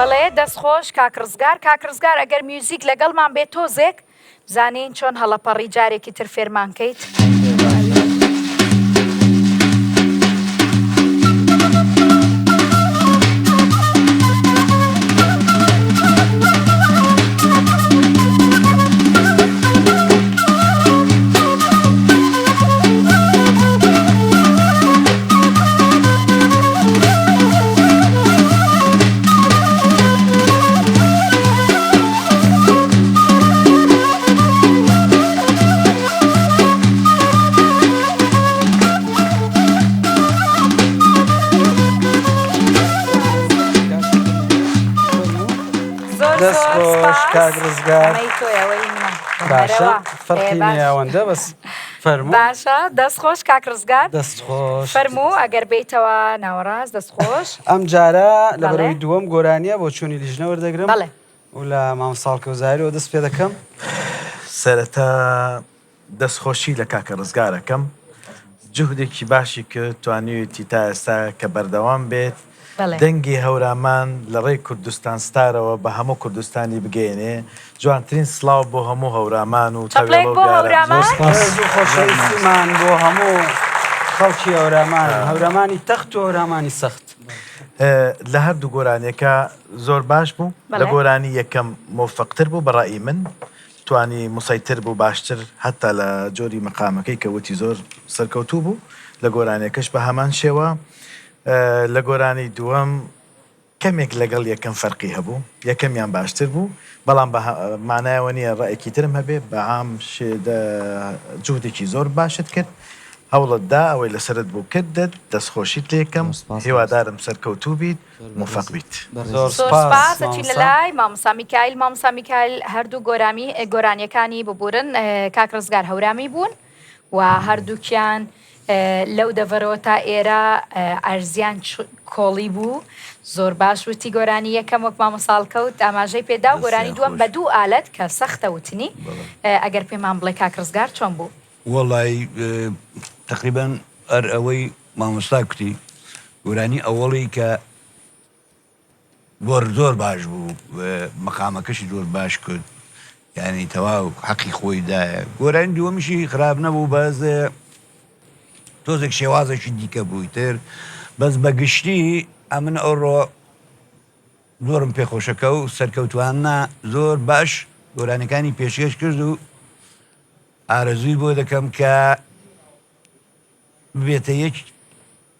بەڵێ دەستخۆش کاکرزگار ئەگەر میوزیک لەگەڵمان بێت تۆزێک زانین چۆن هەڵەپەڕی جارێکی تر فێرمانکەیت. دەستخۆش کاکرزگار باشە فەرقی نیاوەندە بەس فەرموو باشە دەستخۆش کاکرزگار دەستخۆش فەرموو ئەگەر بیتەوە ناوەڕاست دەستخۆش ئەم جارە لە بەرەوەی دووەم گۆرانیە بۆ چوونی لیژنە وەردەگرم و لە مام ساڵکەوزاریەوە دەست پێ دەکەم سەرەتا دەستخۆشی لە کاکە ڕزگارەکەم جهدێکی باشی کرد توانیویتی تا ئێستا کە بەردەوام بێت بەڵێ. دەنگی هەورامان لە ڕێی کوردستان ستارەوە بە هەموو کوردستانی بگەێنێ جوانترین سڵاو بۆ هەموو هەورامان و چەپڵێک بۆ هەورامان خۆشەویستیمان بۆ هەموو خەڵکی هەورامان هەورامانی تەخت و هەورامانی سەخت لە هەردوو گۆرانێکە زۆر باش بوو لە گۆرانی یەکەم مۆفەقتر بوو بەڕایی من توانی مسەیتر بوو باشتر هەتا لە جۆری مەقامەکەی کە وتی زۆر سەرکەوتوو بوو لە گۆرانێکەش بە هەمان شێوە لە گۆرانی دووەم کەمێک لەگەڵ یەکەم فەرقی هەبوو یەکەمیان باشتر بوو بەڵام مانایەوە نییە ڕائێکی ترم هەبێ بە عام جوودێکی زۆر باشت کرد هەوڵتدا ئەوەی لەسرت بوو کردت دەستخۆشیت لێکەم هیوادارم سەرکەوتوو بیت موفەق بیت زۆر سپاس ئەچین لە لای مامۆستا میکایل مامۆستا میکایل هەردوو گۆرانیەکانی ببورن کاک ڕزگار هەورامی بوون و هەردووکیان لەو دەڤەرەوە تا ئێرە ئەرزیان کۆڵی بوو زۆر باش وتی گۆرانی یەکەم وەک مامۆستا کەوت ئاماژەی پێدا و گۆرانی دووەم بە دوو ئالەت کە سەختە وتنی ئەگەر پێمان بڵێ کاک ڕزگار چۆن بوو وەڵی تقریبان ئەر ئەوەی مامۆستا کوتی گۆرانی ئەوەڵی کە زۆر باش بوو مەقامەکەشی زۆر باش کرد یعنی تەواو حەقی خۆی دایە گۆرانی دووەمیشی خراپ نەبوو بەس تۆزێک شێوازێکی دیکە بووی تر بەس بەگشتی ئەمن ئەوڕۆ زۆرم پێخۆشەکە و سەرکەوتوانە زۆر باش گۆرانەکانی پێشکەش کرد و ئارەزووی بۆ دەکەم کە بێتە یەک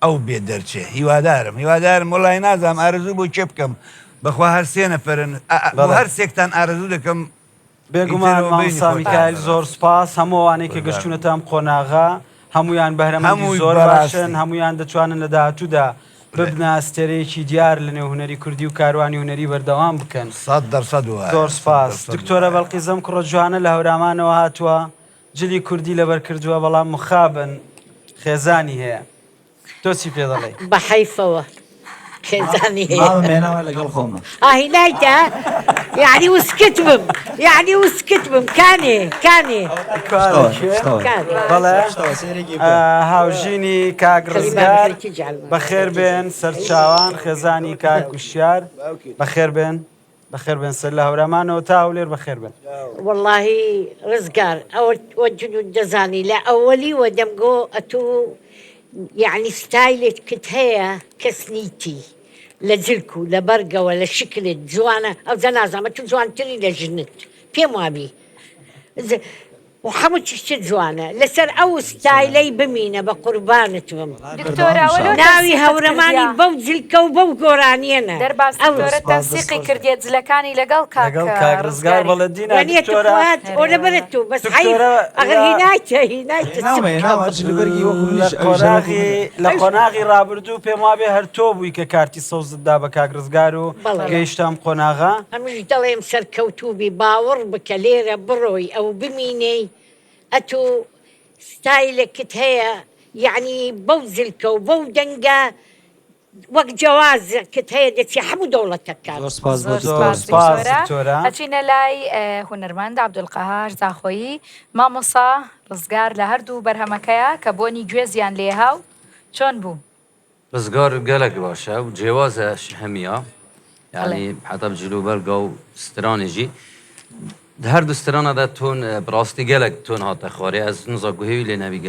ئەو بێ دەرچێ هیوادارم وڵای نازانم ئارەزوو بۆ چێ بکەم بەخوا هەر سێ نەفەرن هەر سێکتان ئارەزوو دەکەم بێگومان مامۆستا میکایل زۆر سپاس هەمووانەی کە گەشتونەتە ئەم قۆناغا هەمویان بەهرەمەندی زۆر باشن هەمویان دەتوانن لە داهاتوودا ببنە ئەستێرەیەکی دیار لە نێو هونەری کوردی و کاروانی هونەری بەردەوام بکەن 100% زۆر سپاس دکتۆرە بەڵقیزەم کوڕە جوانە لە هەورامانەوە هاتووە جلی کوردی لەبەر کردووە بەڵام مخابن خێزانی هەیە تۆ چی پێ دەڵێ بە حەیفەوە خێزانی ماڵمێنەوە لەگەڵ خۆمە هینایتە یعنی وسکت بم کانێ بەڵێ هاوژینی کاک ڕزگار بەخێر بێن سەرچاوان خێزانی کاک وشیار بەخێر بێن سەر لە هەورامانەوە تا هەولێر بەخێر بن واللهی ڕزگار ئەوە جنود دەزانی لە ئەوەلی وە دەمگۆ ئەتوو یعنی ستایلت کت هەیە کەسنیتی لە جلک و لە بەرگەوە لە شکلت جوانە ئەو زەنازانمە تو جوانتری لە ژنت پێم وابی و هەموو چشت جوانە لەسەر ئەو ستایلەی بمینە بە قوربانت بم ناوی هەورەمانی بەو جلکە و بەو گۆرانیەنە دەرباز تەنسیقی کردێت جلەکانی لەگەڵ کاک ڕزگار بەڵێ دینە ئەو لەبەرت تو بەس ئەگەر هینایتە لە قۆناغی ڕابردوو پێم وابێ هەر تۆ بووی کە کارتی سەوزتدا بە کاک ڕزگار و گەیشتام قۆناغا هەمووش دەڵێم سەرکەوتوبی باوەڕ بکە لێرە بڕۆی ئەو بمینەی ئەتو ستایلەکت هەیە یعنی بەو زلکە و بەو دەنگە وەک جیاوازکت هەیە دەچی هەموو دەوڵەتەکان ئەچینە لای هونەرمەند عەبدولقەهار زاخۆیی مامۆستا ڕزگار لە هەردوو بەرهەمەکەیە کە بۆنی گوێزیان لێهاو چۆن بوو؟ ڕزگار گەلێک باشە و جیاوازەش هەمیە یعنی حتا بجلو بەرگە و سترانێژی هەردوو سترانەدا تۆن بڕاستی گەلێک تۆن هاتە خوارێ ئەز نزاگوهێوی لێ نەبی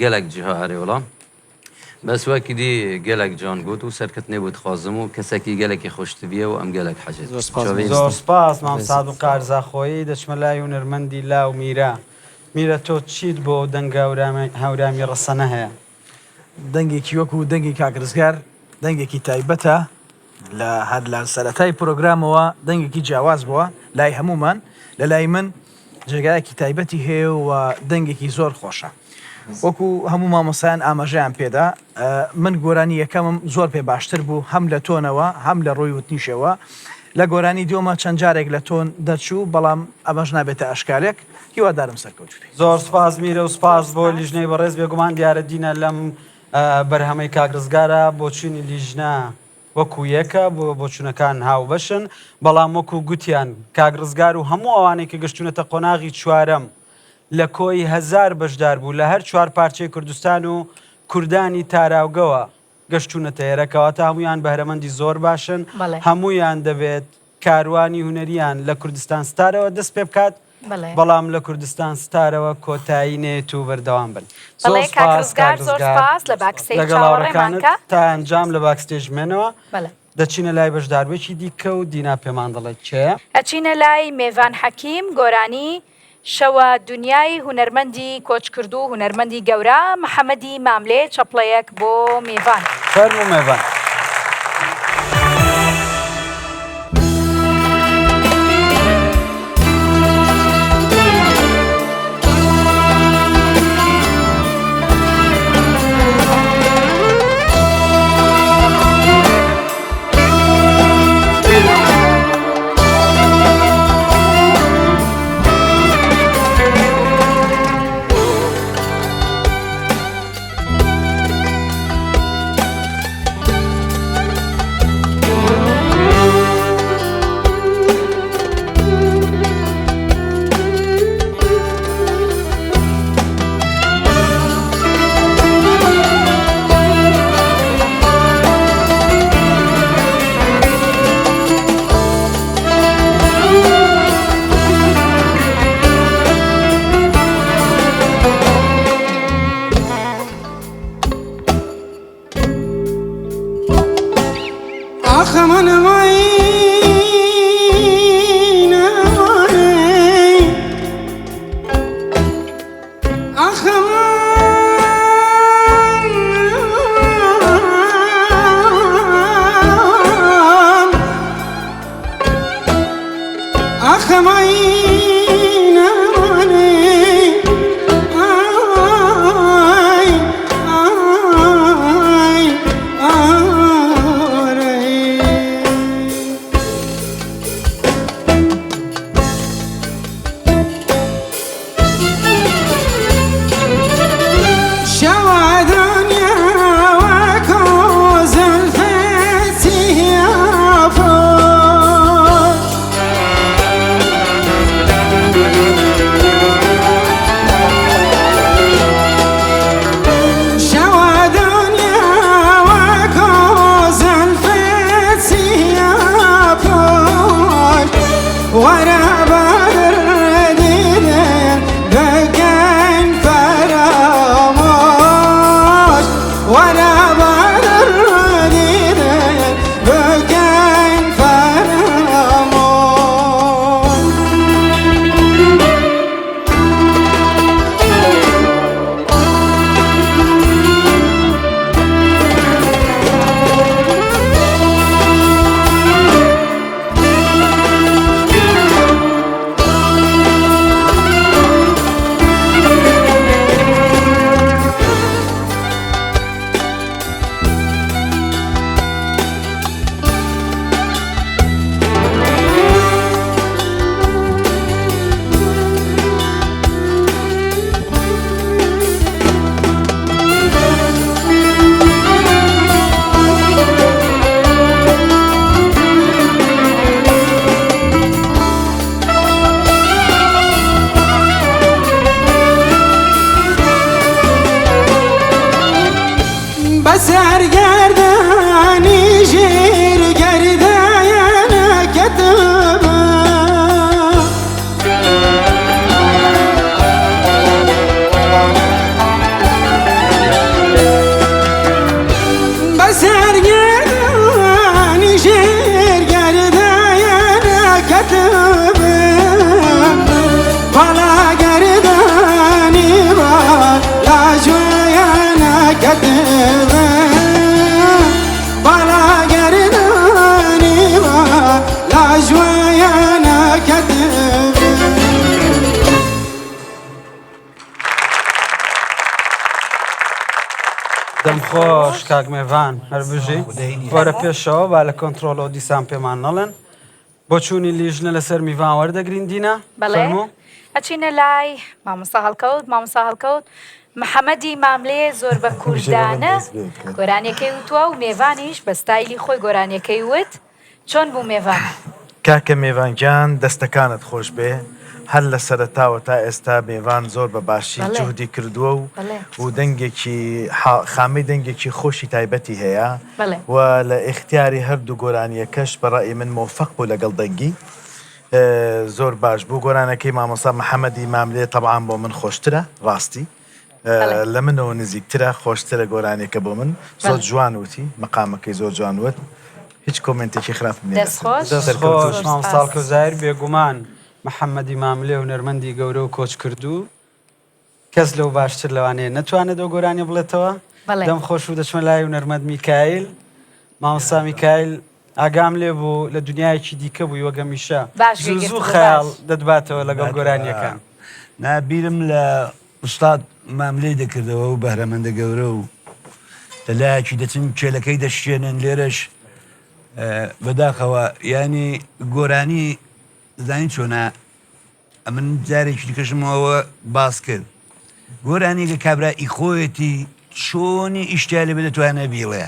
گەلێک جیها هەرێوەڵام بەس وەکی دی گەلێک جان گوت و سەرکەت نێبوو دخوازم و کەسێکی گەلێکی خۆشتبیە و ئەم گەلێک حەجێت زۆر سپاس مامۆستا عەبدولقەهار زاخۆیی دەچمە لای هونەرمەندی لاو میرە تۆ چیت بۆ دەنگە هەورامی ڕەسەنە هەیە دەنگێکی وەکو دەنگی کاک ڕزگار دەنگێکی تایبەتە لە هەر لە سەرەتای پرۆگرامەوە دەنگێکی جیاواز بووە لای هەمومان لە لای من جێگایەکی تایبەتی هەیە و دەنگێکی زۆر خۆشە وەکو هەموو مامۆسایان ئاماژەیان پێدا من گۆرانی یەکەمم زۆر پێ باشتر بوو هەم لە تۆنەوە هەم لە ڕۆی وتنیشەوە لە گۆرانی دیۆمە چەند جارێک لە تۆن دەچوو بەڵام ئەمەش نابێتە ئەشکالێک هیوادارم سەرکەوتوی زۆر سپاس میرە و سپاس بۆ لیژنەی بەڕێز بێگومان دیارە دینە لەم بەرهەمەی کاک ڕزگارە بۆ چوونی لیژنە وەکو یەکە بۆ چوونەکان هاو بەشن بەڵام وەکو گوتیان کاک ڕزگار و هەموو ئەوانەی کە گەشتونەتە قۆناغی چوارەم لە کۆی 1000 بەشدار بوو لە هەر 4 پارچەی کوردستان و کوردانی تاراوگەوە گەشتونەتە ئێرەکەواتە هەمویان بەهرەمەندی زۆر باشن هەمویان دەبێت کاروانی هونەریان لە کوردستان ستارەوە دەست پێ بکات بەڵام لە کوردستان ستارەوە کۆتایی نێت و بەردەوام بن زۆر سپاس لە باکستێج چاوەڕێمانکە تا ئەنجام لە باکستێژمێنەوە دەچینە لای بەشداربێکی دیکە و دینا پێمان دەڵێت چێە ئەچینە لای میێڤان حەکیم گۆرانی شەوە دنیای هونەرمەندی کۆچکردو و هونەرمەندی گەورە محەممەدی ماملێ چەپڵەیەک بۆ میێڤان فەرموو میێڤان دەمخۆش کاک میێڤان هەربژی وەرە پێشەوە با لە کۆنتترۆلەوە دیسان پێمان نەڵێن بۆ چوونی لیژنە لەسەر میڤان وەردەگرین دینە ئەچینە لای مامۆستا هەڵکەوت مامۆستا هەڵکەوت محەممەدی ماملێ زۆر بە کوردانە گۆرانیەکەی وتووە و میێڤانیش بە ستایلی خۆی گۆرانیەکەی وت چۆن بوو میێڤان کاکە میێڤانگیان دەستەکانت خۆش بێ هەر لە سەرەتاوە تا ئێستا میێوان زۆر بە باشی جوهدی کردووە و دەنگێکی خامەی دەنگێکی خۆشی تایبەتی هەیە و لە ئیختیاری هەردوو گۆرانیەکەش بەڕای من مۆفەق بوو لەگەڵ دەنگی زۆر باش بوو. گۆرانەکەی مامۆستا محەممەدی ماملێ تەبعاان بۆ من خۆشترە ڕاستی لە منەوە نزیکترە خۆشترە گۆرانێکە بۆ من زۆر جوان وتی مەقامەکەی زۆر جوانوت هیچ کۆمنتێکی خراپ ساڵکە زایر بێگومان محەممەدی ماملێ و نەرمەندی گەورە و کۆچ کردو کەس لەو باشتر لەوانەیە نەتوانێت ئەو گۆرانی بڵێتەوە دەم خۆش و دەچمە لای و نەرمەند میکایل مامۆستا میکایل ئاگام لێ بوو لە دنیایکی دیکە بووی وەگە میشە زوو خەیاڵ دەدباتەوە لەگەڵ گۆرانیەکان. نابیرم لە ئوستاد ماملەی دەکردەوە و بەهرەمەندە گەورە و لە لایەکی دەچن کێلەکەی دەشتێنن لێرەش بەداخەوە ینی گۆرانی دەزانی چۆنە من جارێکی دیکەشمەوە باس کرد گۆرانیکە کابرای خۆیەتی چۆنی ئیشتیالی بە دەتوانە بیڵێ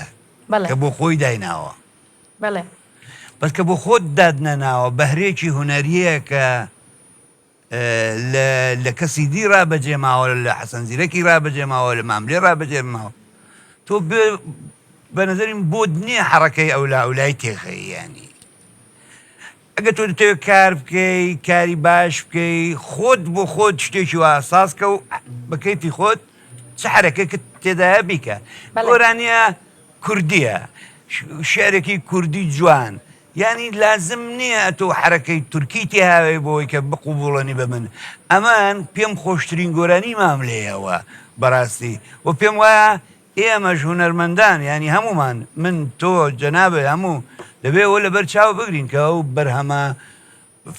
کە بۆ خۆی دایناوە بەس کە بۆ خۆت دادنەناوە بەهرێکی هونەریە کە لە کەسی دی ڕابەجێماوە لە حەسەن زیرەکی ڕابەجێماوە لە ماملێ ڕابەجێماوە تۆ بە نەزەریم بۆ نییە حەڕەکەی ئەولای تێخەی ینی ئەگە تۆ دەتەوێت کار بکەی کاری باش بکەی خۆت بۆ خۆت شتێکی و ئاساسکە و بە کەیفی خۆت چه حرەکەکە تێدایە بیکە گۆرانیە کوردیە شعرێکی کوردی جوان ینی لازم نییە تۆ حرەکەی تورکی تێهاوێ بۆی کە بقوبوڵێنی بە من ئەمان پێم خۆشترین گۆرانی ماملەیەوە بەڕاستی و پێم وایە ئێمەش هونەرمەندان ینی هەمومان من تۆ جەنابێ هەموو دەبێ ئەوە لەبەر چاو بگرین کە ئەو بەرهەمە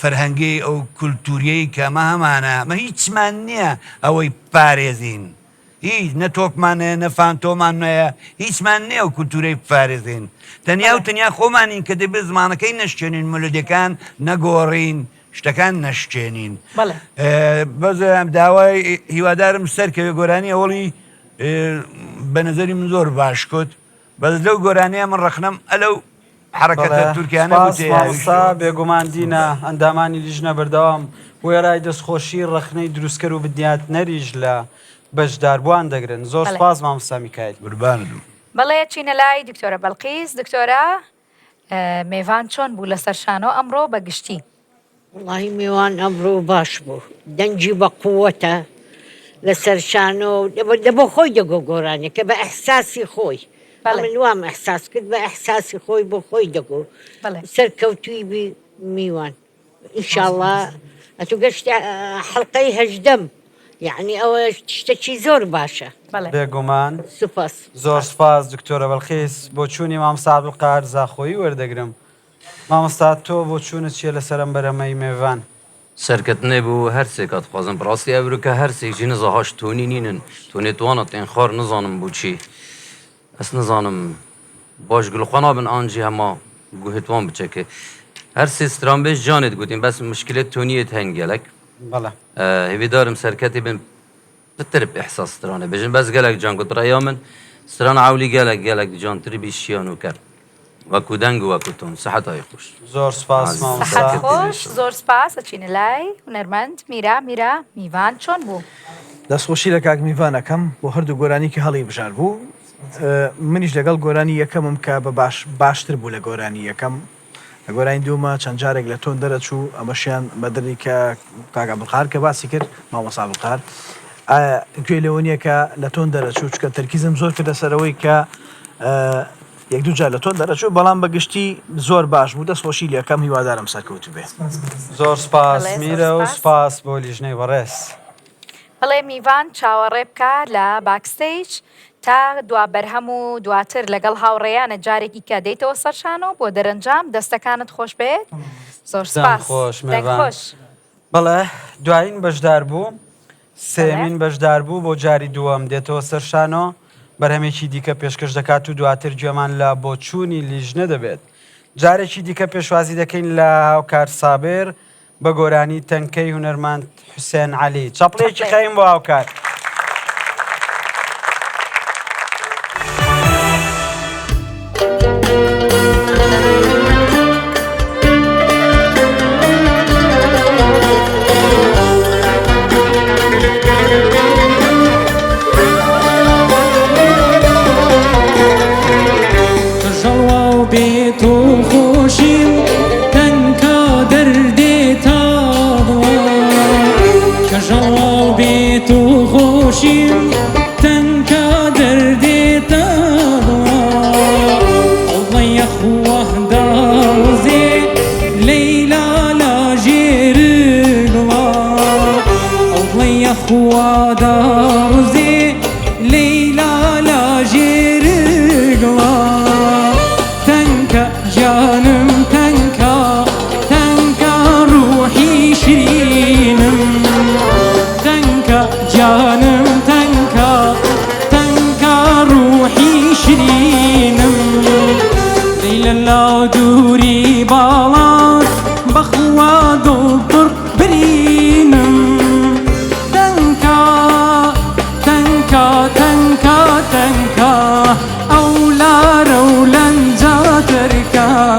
فەرهەنگی ئەو کولتوریەی کەمە هەمانە مە هیچمان نییە ئەوەی پارێزین هیچ نە تۆپمانەیە نە فانتۆمانەیە هیچمان نییە و کولتورەی پارێزین تەنیا و تەنیا خۆمانین کە دەبێت زمانەکەی نەشتێنین مولودەکان نەگۆڕین شتەکان نەشتێنین بەزە داوای هیوادارم سەرکەوێ گۆرانی ئەوڵی بە نەزەری من زۆر باش کۆت بەس لەو گۆرانەیە من ڕەخنەم ئەلەو حرەکەتە تورکیانە بێگومان دینە ئەندامانی لیژنە بەردەوام وێرای دەستخۆشی ڕەخنەی دروستکەر و بدیات نەریژ لە بەشداربووان دەگرن زۆر سپاس مامۆستا میکایل قوربانت بەڵێ چینە لای دکتۆرە بەڵقیس دکتۆرە میێوان چۆن بوو لەسەر شانۆ ئەمڕۆ بەگشتی وڵی میێوان ئەمڕۆ باش بوو دەنجی بە قووەتە لەسەر شانۆ بۆ خۆی دەگۆ گۆرانێ کە بە ئەحساسی خۆی من وام ئەحساس کرد بە ئەحساسی خۆی بۆ خۆی دەگۆ سەرکەوتوی میوان ئینشاءڵڵا ئەتو گەشت حەڵقەی هەژدەم یعنی ئەوە شتێکی زۆر باشە بێگومان سوپاس زۆر سپاس دکتۆرە بەڵخیس بۆ چوونی مامۆستا عەبدولقادر زاخۆیی وەردەگرم مامۆستا تۆ بۆ چوونت چیە لەسەر ئەم بەرەمەی میێوان سەرکەتنێ بوو هەرسێک دخوازم بڕاستی ئەوروکە هەرسێکی نزەهاش تۆنی نینن تۆنێتوانە تێن خوار نزانم بچی ئەس نزانم باش گلخوا نابن ئانجی هەما گوهێتوان بچەکە هەر سێستران بێش جانێت گوتین بەس مشکلێت تۆنیێت هەنگەلک هێویدارم سەرکەتی بن بترب ئەحساس سترانە بێژن بەس گەلک جان گوتڕەیا من ستران عولی گەلک جانتری بیشیان و کرد وەکو دەنگ و وەکو تۆن سەحەتای خۆش زۆر سپاس سەحەت خۆش زۆر سپاس ئەچینە لای هونەرمەند میرا میوان چۆن بوو دەستخۆشی لە کاک میوانەکەم بۆ هەردوو گۆرانیکی هەڵی بژار بوو منیش لەگەڵ گۆرانی یەکەمم کە بە باشتر بوو لە گۆرانی یەکەم لە گۆرانی دوومە چەند جارێک لە تۆن دەرەچوو ئەمەشیان بەدەری کە کاک عەبدولقادر کە باسی کرد مامۆستا عەبدولقادر گوێ لەوە نییە کە لە تۆن دەرەچوو چکە تەرکیزم زۆر کردە سەرەوەی کە یەک دوو جار لە تۆن دەرەچوو بەڵام بەگشتی زۆر باش بوو دەستخۆشی لە یەکەم هیوادارم سەرکەوتو بێ زۆر سپاس میرە و سپاس بۆ لیژنەی بەڕێز بەڵێ میوان چاوەڕێ بکە لە باکستەیج تا دوا بەرهەم و دواتر لەگەڵ هاوڕێیانە جارێکی کە دەیتەوە سەرشانەوە بۆ دەرەنجام دەستەکانت خۆش بێت زۆر سپاس خۆش بەڵێ دوایین بەشدار بوو سێمین بەشدار بوو بۆ جاری دووەم دێتەوە سەرشانۆ بەرهەمێکی دیکە پێشکەش دەکات و دواتر گوێمان لە بۆچوونی لیژنە دەبێت جارێکی دیکە پێشوازی دەکەین لە هاوکار سابێر بە گۆرانی تەنکەی هونەرمەند حوسێن عەلی چاپڵێکی خەیم بۆ هاوکار دارزي ليلى لا جيرقلا تنكا جانم تنكا تنكا روحي شيرينم تنكا جانم تنكا تنكا روحي شيرينم ليلى لا دوري بالات بخوا دلطر برينم تنكا تنكا تنكا تنكا أولا رولا جاتركا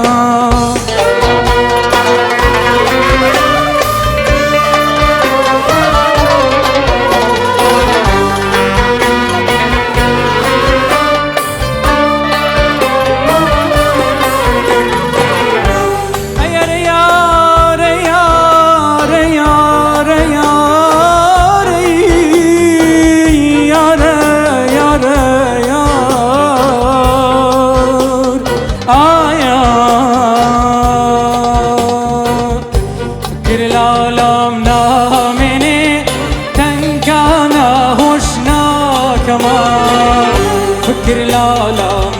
فكر لا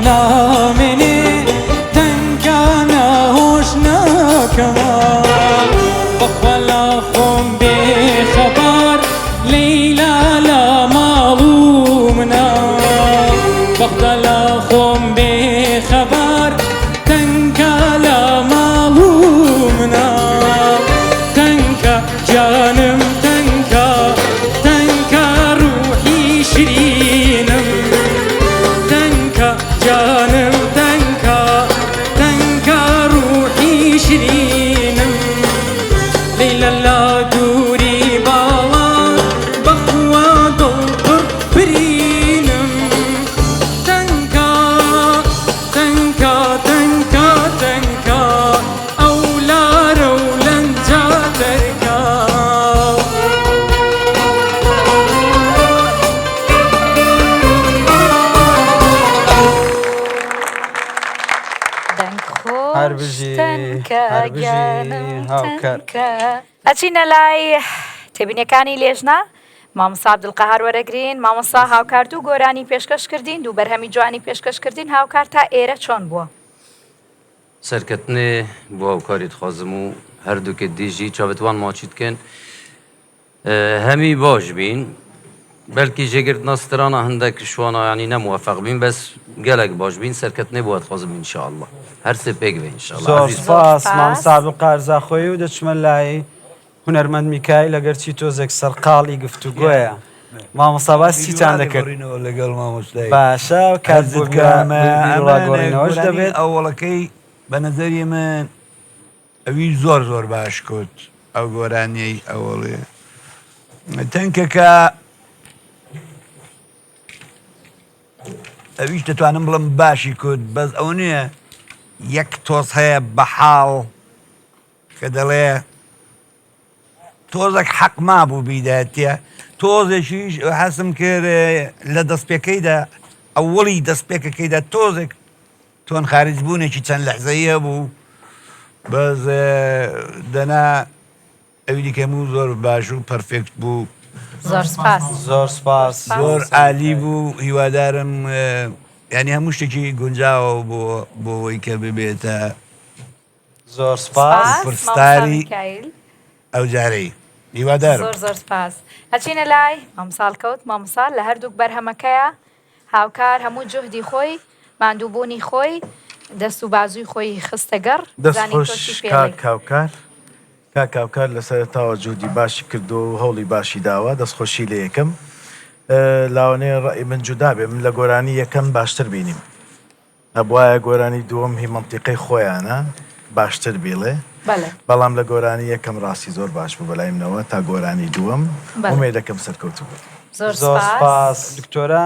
لا مني تنكانا وشنا كمان بخولا خم بخبر ليلى لا معلومنا بخولا خم بخبر تنكا لا معلومنا تنكا جانم تنكا تنكا روحي شيرينم جانم تنكا تنكا روحي شيرينم ليلى لا دوري بالا بخوا دلطر برينم تنكا تنكا تنكا تنكا أولا رولا جاتركا ئەچینە لای تێبینیەکانی لێژنا مامۆستا عەبدولقەهار وەرەگرین مامۆستا هاوکارت و گۆرانی پێشکەش کردین و بەرهەمی جوانی پێشکەش کردین هاوکار تا ئێرە چۆن بووە؟ سەرکەتنێ بۆ هاوکاری دخوازم و هەردووکە دیژی چاوەتوان ماچی بکەن هەمی باش بین بەلکی ژێگرتنا سترانە هەندێک شوانە ینی نەموەفەق بین بەس گەلێک باش بین سەرکەتنێ بۆ دخوازم ئینشاءالله هەرسێ پێک بێ ئینشاءالله زۆر سپاس مامۆستا عەبدولقەهار زاخۆیی و دەچمە لای هونەرمەند میکایل لەگەرچی تۆزێک سەرقاڵی گفتوگۆیە مامۆستا باس چیتان دەکرد لەگەڵ مامۆستای باشە کات ڕاگۆڕینەوەش دەبێت ئەوڵەکەی بە نەزەری من ئەوی زۆر زۆر باش کۆت ئەو گۆرانیەی ئەوڵێ تەنکەکە ئەویش دەتوانم بڵم باشی کورد بەس ئەو نییە یەک تۆز هەیە بە حاڵ کە دەڵێ تۆزێک حەق مابوو بیداتە تۆزێکیش حەسم کرد لە دەستپێکەکەیدا ئەوڵی دەستپێکەکەیدا تۆزێک تۆن خارجبوونێکی چەند لەحزەیە بوو بەس دەنا ئەوی دیکەم و زۆر باش و پەرفێکت بوو زۆر سپاس زۆر عالی بوو هیوادارم ینی هەموو شتێکی گونجاوە بۆ ئەوەی کە ببێتە زۆر سپاس پرستاری ئەو جارەی هیوادارم زۆر سپاس ئەچینە لای مامساڵکەوت مامسال لە هەردووک بەرهەمەکەیە هاوکار هەموو جوهدی خۆی ماندووبوونی خۆی دەست و بازووی خۆی خستەگەڕ دەستخۆش کاکاوکار کاکاوکار لە سەرەتاوە جوودی باشی کردو و هەوڵی باشی داوە دەستخۆشی لە یەکەم لاوانەیە ڕای من جودا بێ من لە گۆرانی یەکەم باشتر بینیم هەبوایە گۆرانی دووەم هی مەنتیقەی خۆیانە باشتر بێڵێ بەڵام لە گۆرانی یەکەم ڕاستی زۆر باش بوو بەلایمنەوە تا گۆرانی دووەم ئومێدەکەم سەرکەوتو بوو زۆر سپاس دکتۆرە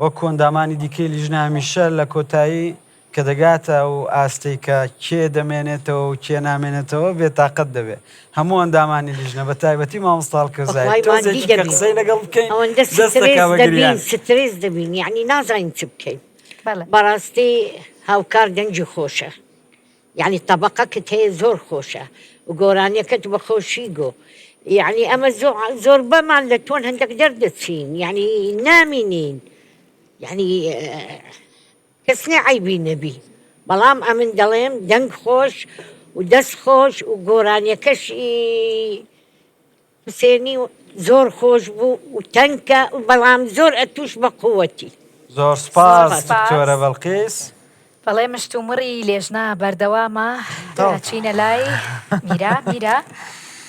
وەک کۆندامانی دیکەی لیژنە هەمیشە لە کۆتایی کە دەگاتە و ئاستەی کە کێ دەمێنێتەوە و کێ نامێنێتەوە بێتاقەت دەبێت هەموو ئەندامانی لیژنە بە تایبەتی مامۆستاڵکەزای قسەی لەگەڵ بکەین سترێز دەبین یعنی نازانین چ بکەین بەڕاستی هاوکار دەنجی خۆشە یعنی تەبەقەکەت هەیە زۆر خۆشە و گۆرانیەکەت بە خۆشی گۆ يعني أما زور بمان لتون هندك دردتشين يعني نامينين يعني كسني عيبين نبي بلام أمن دلهم دنگ خوش ودس خوش وقورانيا كشي حسيني زور خوش بو وتنكا وبلام زور أتوش بقوتي زۆر سپاس دکتۆرە بەڵقیس. بەڵێ مشتومڕی لێژنا بەردەوامە چینە لای میرا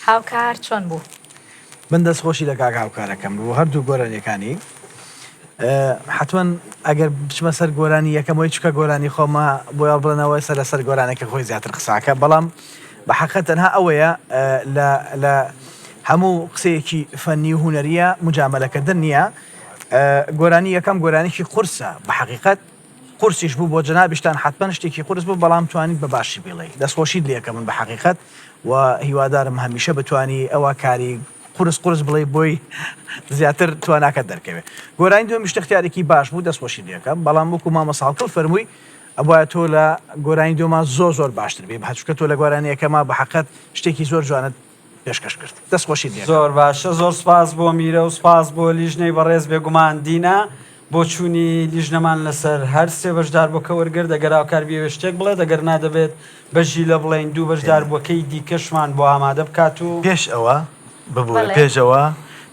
هاوکار چۆن بوو؟ من دەستخۆشی لە کاک هاوکارەکەم بوو هەردوو گۆرانیەکانی حتمما ئەگەر بچمە سەر گۆرانی یەکەمەوەی چکە گۆرانی خۆمە بۆ یاڵ بڵێنەوەی سەر لەسەر گۆرانێکە خۆی زیاتر قساکە بەڵام بە حەقیقەت تەنها ئەوەیە لە هەموو قسەیەکی فەنی و هونەریە مجاملەکردن نییە گۆرانی یەکەم گۆرانێکی قورسە بە حەقیقەت قورسیش بوو بۆ جەنابیشتان حتمما شتێکی قورس بوو بەڵام توانیت بە باشی بڵێ دەستخۆشیت لێکە من بە حەقیقەت و هیوادارم هەمیشە بتوانی ئەوە کاری قورس بڵێ بۆی زیاتر تواناکە دەرکەوێت گۆرانی دوم شتێختیارێکی باش بوو دەستخۆشی لێکەم بەڵام وەکو مامە ساڵکەڵ فەرمووی ئەبواە تۆ لە گۆرانی دومان زۆر باشتر بێ بەچکە تۆ لە گۆرانی یەکەمە بە حەقیقەت شتێکی زۆر جوانت پێشکەش کرد دەستخۆشی لێ زۆر باشە زۆر سپاس بۆ میرە و سپاس بۆ لیژنەی بەڕێز بێگومان دینە بۆ چوونی لیژنەمان لەسەر هەر سێ بەشدار بۆ کەوەرگرت دەگەر هاوکار بێ شتێک بڵێ دەگەر نادەبێت بەشی لە بڵێن دوو بەشدار بۆکەی دیکەشمان بۆ ئامادە بکات و پێش ئەوە ببووە پێشەوە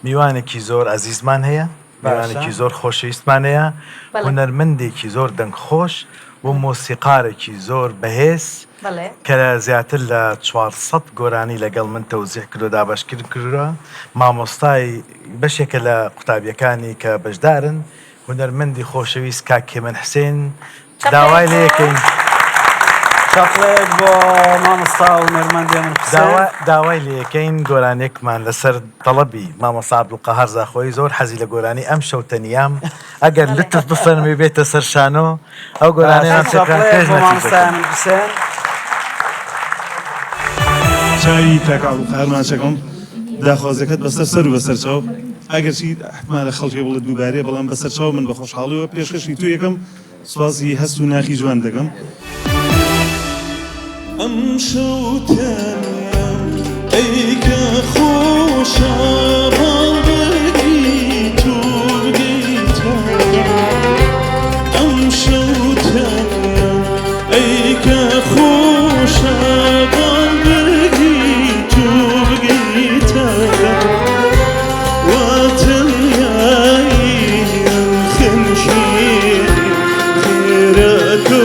میوانێکی زۆر ئەزیزمان هەیە میوانێکی زۆر خۆشەویستمان هەیە هونەرمەندێکی زۆر دەنگخۆش و مۆسیقارێکی زۆر بەهێز کە زیاتر لە 400 گۆرانی لەگەڵ من تەوزیح کرد و دابشکرد کردووە مامۆستای بەشێکە لە قوتابیەکانی کە بەشدارن هونەرمەندی خۆشەویست کاک کێمەن حوسێن داوای لێ یەکەین چاپڵێک بۆ مامۆستا و هونەرمەندی من داوای لێ یەکەین گۆرانێکمان لەسەر تەڵەبی مامۆستا عەبدولقەهار زاخۆی زۆر حەزی لە گۆرانی ئەم شەوتەنیام ئەگەر لتف بفەرمی بێتە سەر شانۆ ئەو گۆرانیان چاوی کاک عەبدولقەهار ماچەکەم داخوازەکەت بەسەر سەر و بەسەر چاو ئەگەرچی احتمالە خەڵکی بڵێت دووبارەیە بەڵام بەسەر چاو من بە خۆشحاڵیەوە پێشکەشی تو یەکەم سوپاسی هەست و ناخی جوان دەکەم ئەم شەوتەنیام ئەیکە خۆشە باڵبەری تو بگەیتە ئەم شەوتەنیام ئەیکە خۆشە باڵبەری تو بگەیتە واتەنیاییم خەنشێری خێرەکە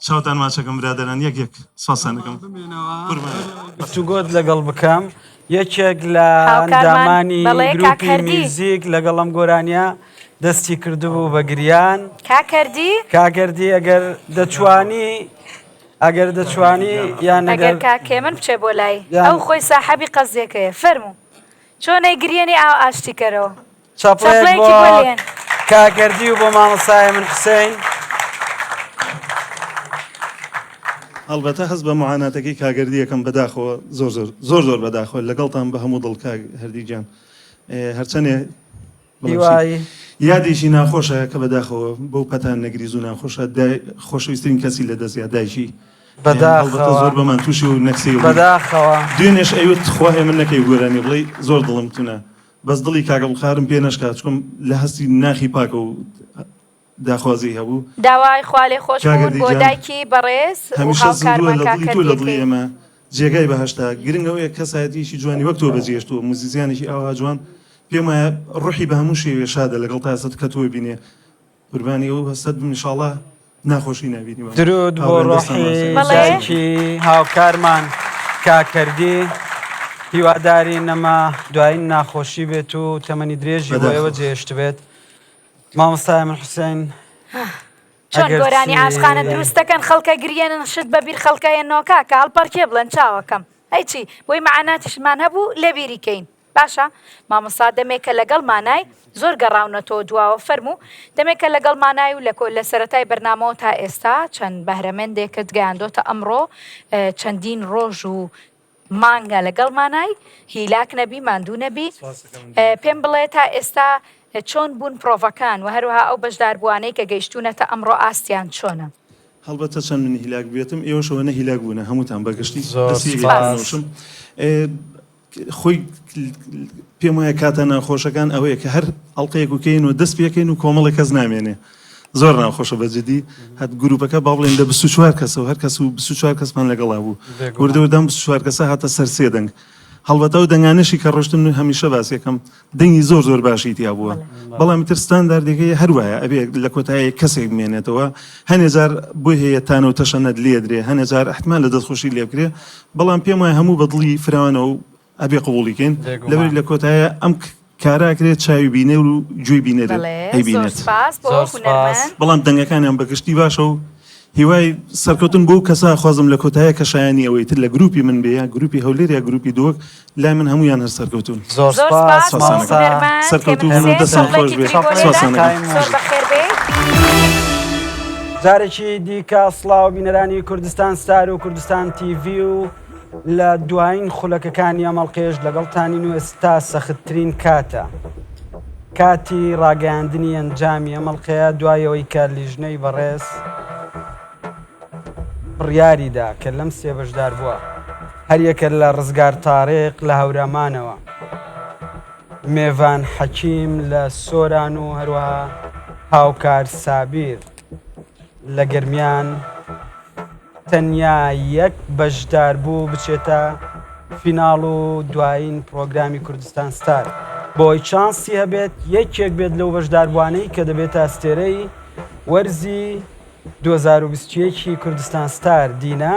چاوتان ماچەکەم برادران یەک سواسانەکەم گفتوگۆت لەگەڵ بکەم یەکێک لە ئەندامانی گروپی میوزیک لەگەڵم گۆرانیا دەستی کردبوو بە گریان کاکردی ئەگەر دەتوانی یان ئەگەر کاکێ من بچێ بۆ لای ئەو خۆی ساحەبی قەزیەکەیە فەرموو چۆنەی گرێنی ئاو ئاشتیکەرەوە چاپڵێک بۆ کاکردی و بۆ مامۆستای من حوسێن ئەلبەتە هەست بە معاناتەکەی کاگەردی یەکەم بەداخەوە زۆر بەداخەوە لەگەڵتان بە هەموو دڵ هەردیجان هەرچەنێ یادێکی ناخۆشە کە بەداخەوە بەو پەتان نەگری زوو ناخۆشە خۆشەویستترین کەسی لە دەستیا دایکی زۆر بەمان تووشی و نەکسی بەداخەوە دوێنێش ئەوت خواهێ من نەکەی گۆرانی بڵێ زۆر دڵم تونە بەس دڵی کاگەڵ خارم پێ نەشکات چکۆم لە هەستی ناخی پاکە و داخوازی هەبوو داوای خوالێ خۆش بۆ دایکی بەڕێز هەمیشە زیندووە لە دڵی تۆ لە دڵی ئێمە جێگای بەهشتا گرنگەوەیە کەسایەتیشی جوانی وەک تۆ بەجێشتووە موزیزیانێکی ئاوا جوان پێم وایە ڕوحی بە هەموو شێوێ شادە لەگەڵ تا ئێستا کە تۆ بینێ قوربانی ئەو هەستت ئینشاڵڵا ناخۆشی نابینی درود بۆ ڕۆحی دایکی هاوکارمان کاکردی هیواداری نەما دوایین ناخۆشی بێت و تەمەنی درێژی بۆ ئێوە جێشت بێت مامۆستای من حوسێن چۆن گۆرانی عاشقانە دروستەکەن خەڵکە گریێنن شت بەبیر خەڵکایەنەوە کاکە هەڵپەرکێ بڵێن چاوەکەم هەیچی بۆی مەعاناتیشمان هەبوو لێبیریکەین باشە مامۆستا دەمێکە لەگەڵ مانای زۆر گەڕاونەتەوە دواوە فەرموو دەمێکە لەگەڵ مانای و لە سەرەتای بەرنامەوە تا ئێستا چەند بەهرەمەندێکت گەیاندۆتە ئەمڕۆ چەندین ڕۆژ و مانگە لەگەڵ مانای هیلاک نەبی ماندوو نەبی پێم بڵێ تا ئێستا چۆن بوون پرۆڤەکان و هەروەها ئەو بەشداربووانەی کە گەیشتونەتە ئەمڕۆ ئاستیان چۆنە هەڵبەتە چەند من هیلاک بێتم ئێوەشەوە نە هیلاک بوونە هەمووتان بەگشتی نوشم خۆی پێم وایە کاتە ناخۆشەکان ئەوەیە کە هەر ئەڵلقەیەک وکەین و دەست پێکەین و کۆمەڵی کەس نامێنێ زۆر ناخۆشە بەجددی هەت گروپەکە با بڵێن لە 24 کەسەوە هەر کەس و 24 کەسمان لەگەڵا بوو وردەوردام 24 کەسە هاتە سەر سێ دەنگ هەڵبەتە و دەنگانشی کە ڕۆشتن هەمیشە باس یەکەم دەنگی زۆر باشی تیا بووە بەڵام تر ستانداردەکەی هەروایە ئەبێ لە کۆتایی کەسێک بمێنێتەوە هەنێجار بۆ هەیە تانە و تەشەنەت لێدرێ هەنێجار احتمال لە دەستخۆشی لێ بکرێ بەڵام پێم وایە هەموو بەدڵی فراوانە و ئەبێ قبوڵیکەین لەبەر لە کۆتایە ئەم کاراکرێت چاوی بینێ و گوێی بینێت هەیبینێت بەڵام دەنگەکانیان بەگشتی باشە و هیوای سەرکەوتن بۆ کەسا خوازم لە کۆتایە کەشایانی ئەوەی تر لە گروپی من بێ گروپی هەولێر یا گروپی دۆک لای من هەمویان هەر سەرکەوتون سەرکەوتو هەموو دەستان خۆش بێ جارێکی دیکە سڵاو بینەرانی کوردستان ستار و کوردستان تیڤ و لە دوایین خولەکەکانی ئەمەڵقێش لەگەڵتانین و ئێستا سەختترین کاتە کاتی ڕاگەاندنی ئەنجامی ئەمەڵقەیە دوایەوەی کە لیژنەی بەڕێز بڕیاریدا کە لەم سێ بەشدار بووە هەریەکە لە ڕزگار تاریق لە هەورامانەوە میێڤان حەکیم لە سۆران و هەروەها هاوکار سابیر لە گەرمیان تەنیا یەک بەشدار بوو بچێتە فیناڵ و دوایین پرۆگرامی کوردستان ستار بۆی چانسی هەبێت یەکێک بێت لەو بەشداربوانەی کە دەبێتە ئەستێرەی وەرزی 2021 کوردستان ستار دینە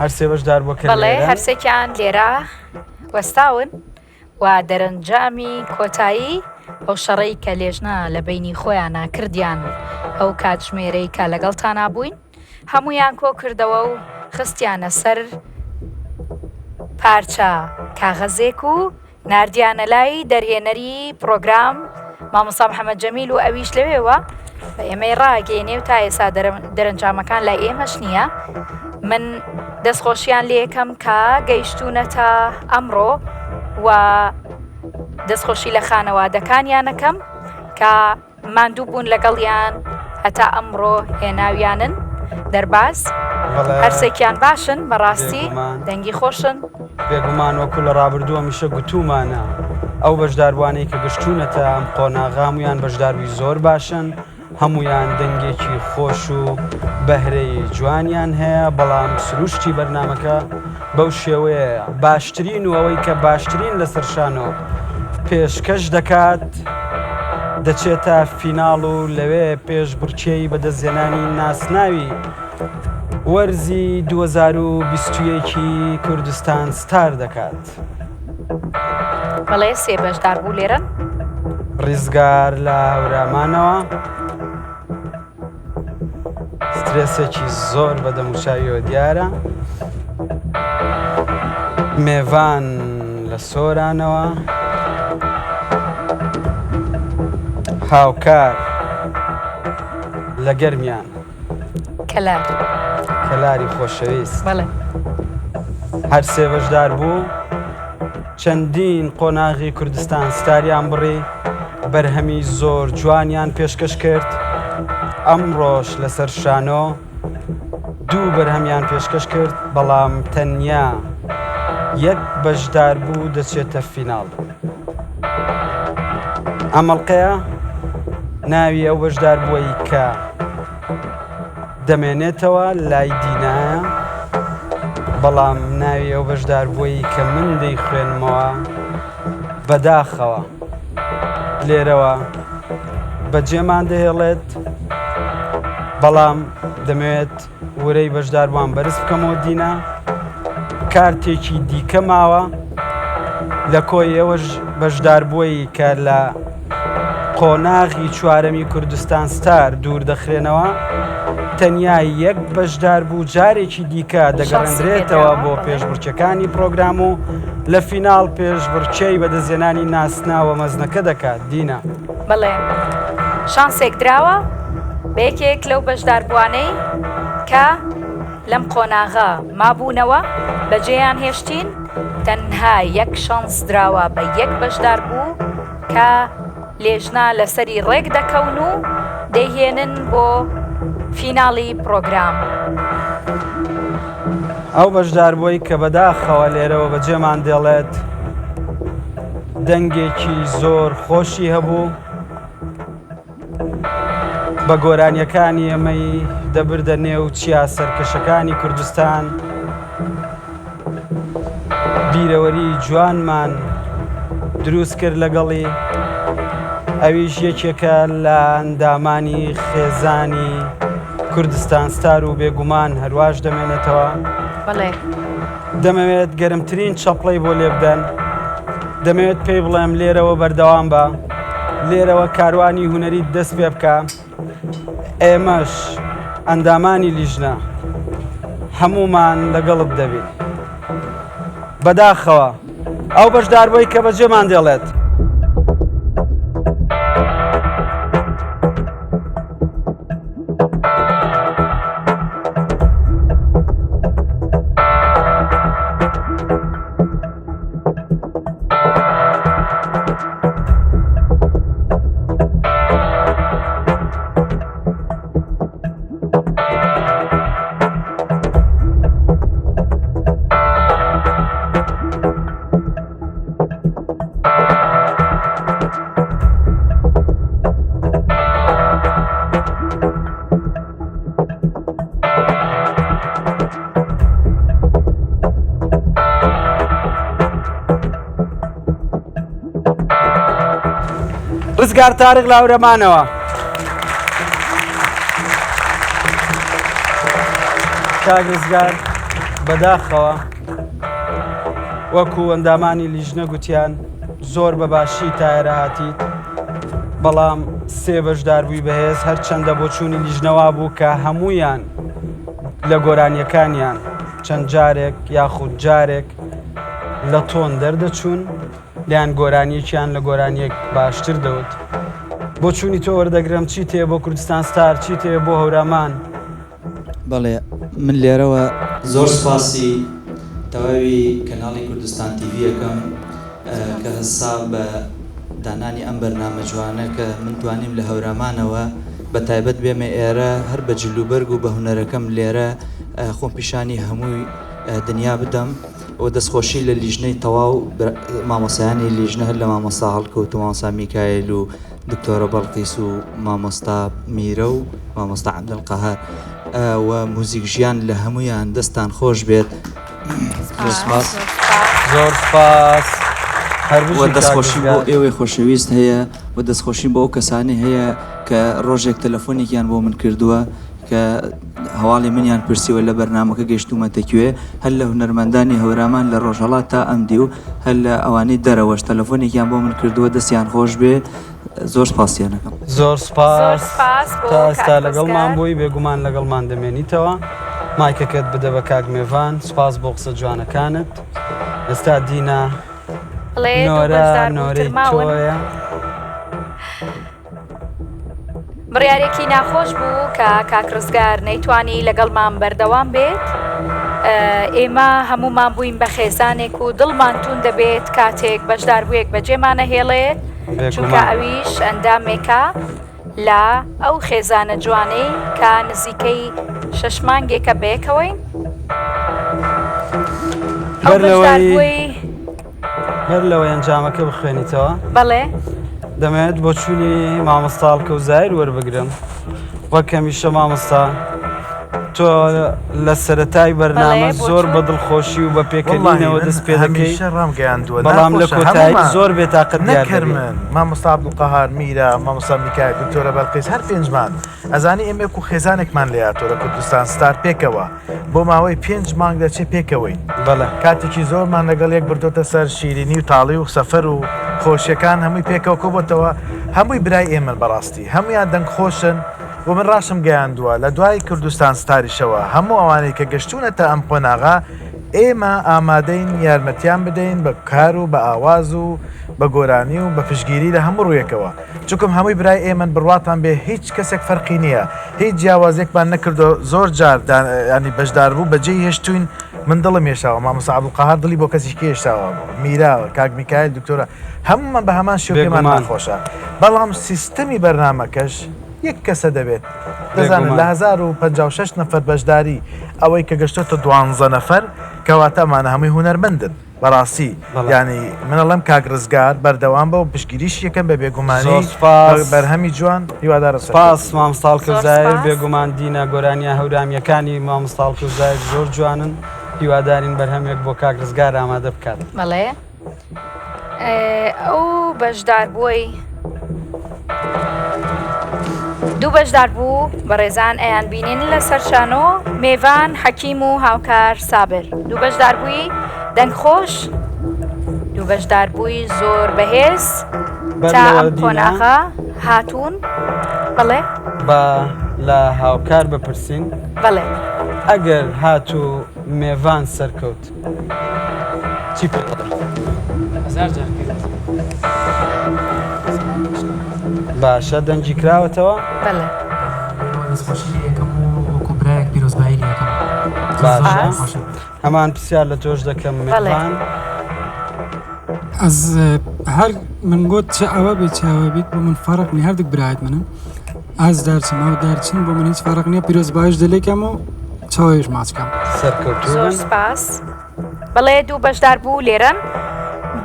هەرسێ بەشدار بۆ بەڵێ هەرسێکیان لێرە وەستاون و دەرەنجامی کۆتایی ئەو شەڕەی کە لێژنە لە بینی خۆیانە کردیان ئەو کاتژمێرەی کە لەگەڵتان نابووین هەمویان کۆ کردەوە و خستیانە سەر پارچە کاغەزێک و نردیانە لای دەرهێنەری پرۆگرام مامۆستا محەممەد جەمیل و ئەویش لەوێوە بە ئێمەی ڕاگەێنێ و تا ئێستا دەرەنجامەکان لای ئێمەش نییە من دەستخۆشیان لێ یەکەم کە گەیشتونەتە ئەمڕۆ و دەستخۆشی لە خانەوادەکانیانەکەم کە ماندوو بوون لەگەڵیان هەتا ئەمڕۆ هێناویانن دەرباز هەرسێکیان باشن بەڕاستی دەنگی خۆشن بێگومان وەکو لە ڕابردووە میشە گوتومانە ئەو بەشداربوانەی کە گشتونەتە ئەم قۆناغا هەمویان بەشداروی زۆر باشن هەمویان دەنگێکی خۆش و بەهرەی جوانیان هەیە بەڵام سروشتی بەرنامەکە بەو شێوەیە باشترین و ئەوەی کە باشترین لەسەر شانەوە پێشکەش دەکات دەچێتە فیناڵ و لەوێ پێش بڕچەی بەدەستهێنانی ناسناوی وەرزی 2021 کوردستان ستار دەکات. بەڵێ سێ بەشدار بوو لێرن ڕیزگار لە هەورامانەوە سترێسێکی زۆر بە دەموچاویەوە دیارە. میێوان لە سۆرانەوە هاوکار لە گەرمیان کەلاری خۆشەویست بەڵێ هەر سێ بەشدار بوو چەندین قۆناغی کوردستان ستاریان بڕی بەرهەمی زۆر جوانیان پێشکەش کرد. ئەمڕۆژ لەسەر شانۆ دوو بەرهەمیان پێشکەش کرد بەڵام تەنیا یەک بەشدار بوو دەچێتە فیناڵ. ئەمەڵقەیە ناوی ئەو بەشدار بووی کە دەمێنێتەوە لای دینایە بەڵام ناوی ئەو بەشدار بووی کە من دەیخوێنمەوە بەداخەوە لێرەوە بەجێمان دەهێڵێت بەڵام دەمەوێت وەرەی بەشداربووان بەرز بکەمەوە دینە کارتێکی دیکە ماوە لە کۆی ئەوەش بەشدار بووی کە لە قۆناغی چوارەمی کوردستان ستار دوور دەخرێنەوە تەنیا یەک بەشدار بوو جارێکی دیکە دەگەڕێنرێتەوە بۆ پێشبڕکێکانی پرۆگرام و لە فیناڵ پێشبڕکێی بەدەستێنانی ناسناوە مەزنەکە دەکات دینە. بەڵێ شانسێک دراوە بە یەکێک لەو بەشداربوانەی کە لەم قۆناغا مابوونەوە بەجێیان هێشتین تەنها یەک شانس دراوە بە یەک بەشدار بوو کە لێژنا لەسەری ڕێک دەکەون و دەیهێنن بۆ فیناڵی پرۆگرام. ئەو بەشدار بووی کە بەداخەوە لێرەوە بەجێمان دێڵێت دەنگێکی زۆر خۆشی هەبوو بە گۆرانیەکانی ئەمەی دەبردە نێو چیا سەرکەشەکانی کوردستان بیرەوەری جوانمان دروست کرد لەگەڵی ئەویش یەکێکە لە ئەندامانی خێزانی کوردستان ستار و بێگومان هەرواش دەمێنێتەوە. دەمەوێت گەرمترین چەپڵەی بۆ لێ بدەن دەمەوێت پێی بڵێم لێرەوە بەردەوام بە لێرەوە کاروانی هونەری دەست پێ بکە ئێمەش ئەندامانی لیژنە هەمومان لەگەڵت دەبین بەداخەوە ئەو بەشداربووی کە بەجێمان دێڵێت. ڕزگار تارق لە هەورەمانەوە کاک ڕزگار بەداخەوە وەکو ئەندامانی لیژنە گوتیان زۆر بەباشی تایەرە هاتیت بەڵام سێ بەشدار بووی بەهێز هەرچەندە بۆ چوونی لیژنەوە بوو کە هەموویان لە گۆرانیەکانیان چەند جارێک یاخود جارێک لە تۆن دەردەچوون لیان گۆرانیەکیان لە گۆرانیەک باشتر دەوت. بۆ چوونی تۆ وەردەگرم چی تێ بۆ کوردستان ستار چی تێ بۆ هەورامان؟ بەڵێ من لێرەوە زۆر سپاسی تەواوی کەناڵی کوردستان تیڤ یەکەم کە هەسا بە دانانی ئەم بەرنامە جوانە کە من توانیم لە هەورامانەوە بە تایبەت بێمە ئێرە هەر بە جلوبەرگ و بە هونەرەکەم لێرە خۆم پیشانی هەمووی دنیا بدەم و دەستخۆشی لە لیژنەی تەواو مامۆسایانی لیژنە هەر لە مامۆستا هەڵکەوت و مامۆستا میکایل و دکتۆرە بەڵقیس و مامۆستا میرە و مامۆستا عەبدولقەهار و موزیک ژیان لە هەمویان دەستان خۆش بێت. زۆر سپاس. و دەستخۆشی بۆ ئێوەی خۆشەویست هەیە و دەستخۆشی بۆ ئەو کەسانی هەیە کە ڕۆژێک تەلەفۆنێکیان بۆ من کردووە کە هەواڵی منیان پرسیوە لە بەرنامەکە گەشتومەتەکوێ هەر لە هونەرمەندانی هەورامان لە ڕۆژهەڵات تا ئەمدی و هەر لە ئەوانەی دەرەوەش تەلەفۆنێکیان بۆ من کردووە دەستیان خۆش بێ زۆر سپاسیانەکەم. زۆر سپاس تا ئێستا لەگەڵمان بووی بێگومان لەگەڵمان دەمێنیتەوە. مایکەکەت بدە بە کاک میێڤان. سپاس بۆ قسە جوانەکانت. ئێستا دینا نۆرەی تۆیە. بڕیارێکی ناخۆش بوو کە کاکرزگار نەیتوانی لەگەڵمان بەردەوام بێت. ئێمە هەمومان بووین بە خێزانێک و دڵمان تون دەبێت کاتێک بەشداربوویەک بەجێمانە هێڵێت چونکە ئەویش ئەندامێکە لە ئەو خێزانە جوانەی کە نزیکەی 6 مانگێکە بەیەکەوەین. هەر لەوەی ئەنجامەکە بخوێنیتەوە. بەڵێ دەمەوێت بۆ چوونی مامۆستا هەڵکەوزایر وەربگرم. وەک هەمیشە مامۆستا تۆ لە سەرەتای بەرنامە زۆر بە دڵخۆشی و بە پێکەنینەوە دەست پێ دەکەی. بەڵام لە کۆتایی زۆر بێتاقەت دیار من مامۆستا عەبدولقەهار میرە، مامۆستا میکایل، دکتۆرە بەڵقیس، هەر پێنجمان ئەزانی ئێمە و خێزانێکمان لە یاتۆرە کوردستان ستار پێکەوە بۆ ماوەی 5 مانگ دەچێت پێکەوەی. کاتێکی زۆرمان لەگەڵ یەک بردۆتە سەر شیرینی و تاڵی و سەفەر و خۆشیەکان هەمووی پێکەوە کۆبەتەوە. هەمووی برای ئێمە بەڕاستی هەمویان دەنگ خۆشن و من ڕاشم گەیاندووە لە دوای کوردستان ستاریشەوە هەموو ئەوانەی کە گەشتونەتە ئەم قۆناغا ئێمە ئامادەین یارمەتیان بدەین بە کار و بە ئاواز و بە گۆرانی و بە پشگیری لە هەموو ڕوویەکەوە. چونکم هەمووی برای ئێمە بڕواتان بێ هیچ کەسێک فەرقی نییە، هیچ جیاوازێکمان نەکردو. زۆر جار ینی بەشدار بوو بەجێ هێشتوین. من دڵم هێشاوە، مامۆستا عەبدولقەهار دڵی بۆ کەسێکی هێشتاوە، میراوە، کاک میکایل، دکتۆرە، هەموومان بە هەمان شێوەمان خۆشە. بەڵام سیستەمی بەرنامەکەش یەک کەسە دەبێت. دەزانن لە 1056 نەفەر بەشداری ئەوەی کە گەشتۆتە 12 نەفەر کەواتەمانە هەمووی هونەرمەندن. بەڕاستی ینی منەڵم کاک ڕزگار بەردەوام بە و پشگیریش یەکەم بە بێگومانی بەرهەمی جوان هیوادارە. سپاس مامۆستا هەڵکەوزایر. بێگومان دینە گۆرانیە هەورامیەکانی مامۆستا هەڵکەوزایر زۆر جوانن. هیوادارین بەرهەمێک بۆ کاک ڕزگار ئامادە بکات. بەڵێ ئەو بەشدار بووی دوو بەشدار بوو بە ڕێزان ئەیان بینین لە سەرچانۆ میێڤان حەکیم و هاوکار سابر. دوو بەشدار بووی دەنگخۆش، دوو بەشدار بووی زۆر بەهێز تا ئەم قۆناغا هاتوون. بەڵێ بە لە هاوکار بپرسین. بەڵێ ئەگەر هاتوو میێڤان سەرکەوت چی پێ باشە دەنگی کراوەتەوە؟ بەڵێ دەستخۆشی یەکەم و وەکوبرایەک پیرۆزبایی یەکەم. باشە هەمان پرسیار لە تۆش دەکەم میێڤان. ئەز هەر من گوت چه ئەوە بێت چاوە بیت بۆ من فەرق نی هەردووک برایەت منم ئاز دارچم ئەو دارچین بۆ من هیچ فەرق نییە پیرۆزبایش دەلێکەم و چاوەیش ماچکەم. زۆر سپاس. بەڵێ دوو بەشدار بوو لێرەن.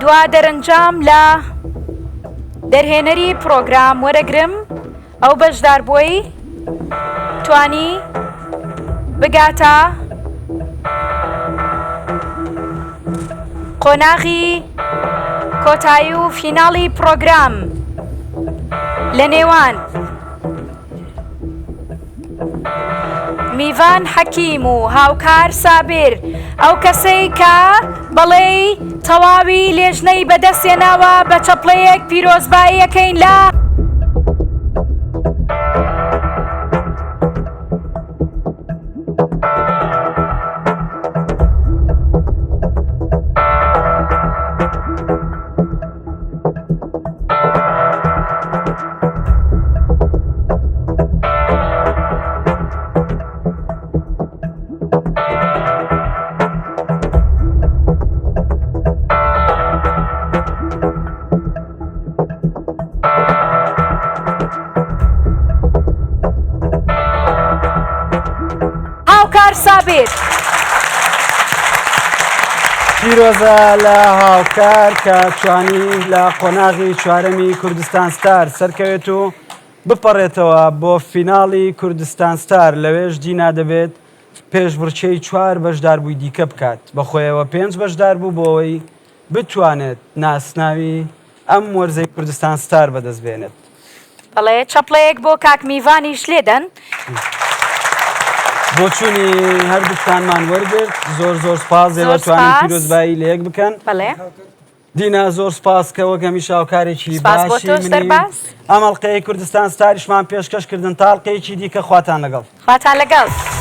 دوا دەرەنجام لە دەرهێنەری پرۆگرام وەرەگرم ئەو بەشدار بووی توانی بگاتە قۆناغی کۆتایی و فیناڵی پرۆگرام لە نێوان میڤان حەکیم و هاوکار سابر، ئەو کەسەی کە بەڵێ تەواوی لێژنەی بەدەستێناوە بە چەپڵەیەک پیرۆزبایی یەکەین لە سابر. پیرۆزە لە هاوکار کە توانی لە قۆناغی چوارەمی کوردستان ستار سەرکەوێت و بپەڕێتەوە بۆ فیناڵی کوردستان ستار. لەوێش دینا دەبێت پێشبڕکێی 4 بەشدار بووی دیکە بکات. بەخۆیەوە 5 بەشدار بوو بۆەوەی بتوانێت ناسناوی ئەم وەرزەی کوردستان ستار بەدەست بێنێت. بەڵێ چەپڵەیەک بۆ کاک میڤانیش لێدەن. بۆ چوونی هەردووتانمان وەرگرت زۆر سپاس دەوەتوانین پیرۆزبایی لە یەک بکەن دینا زۆر سپاس کە وەک هەمیشە هاوکارێکی باشی سەرباز ئەمەڵقەی کوردستان ستاریشمان پێشکەشکردن تاڵقەیەکی دیکە خواتان لەگەڵ خواتان لەگەڵ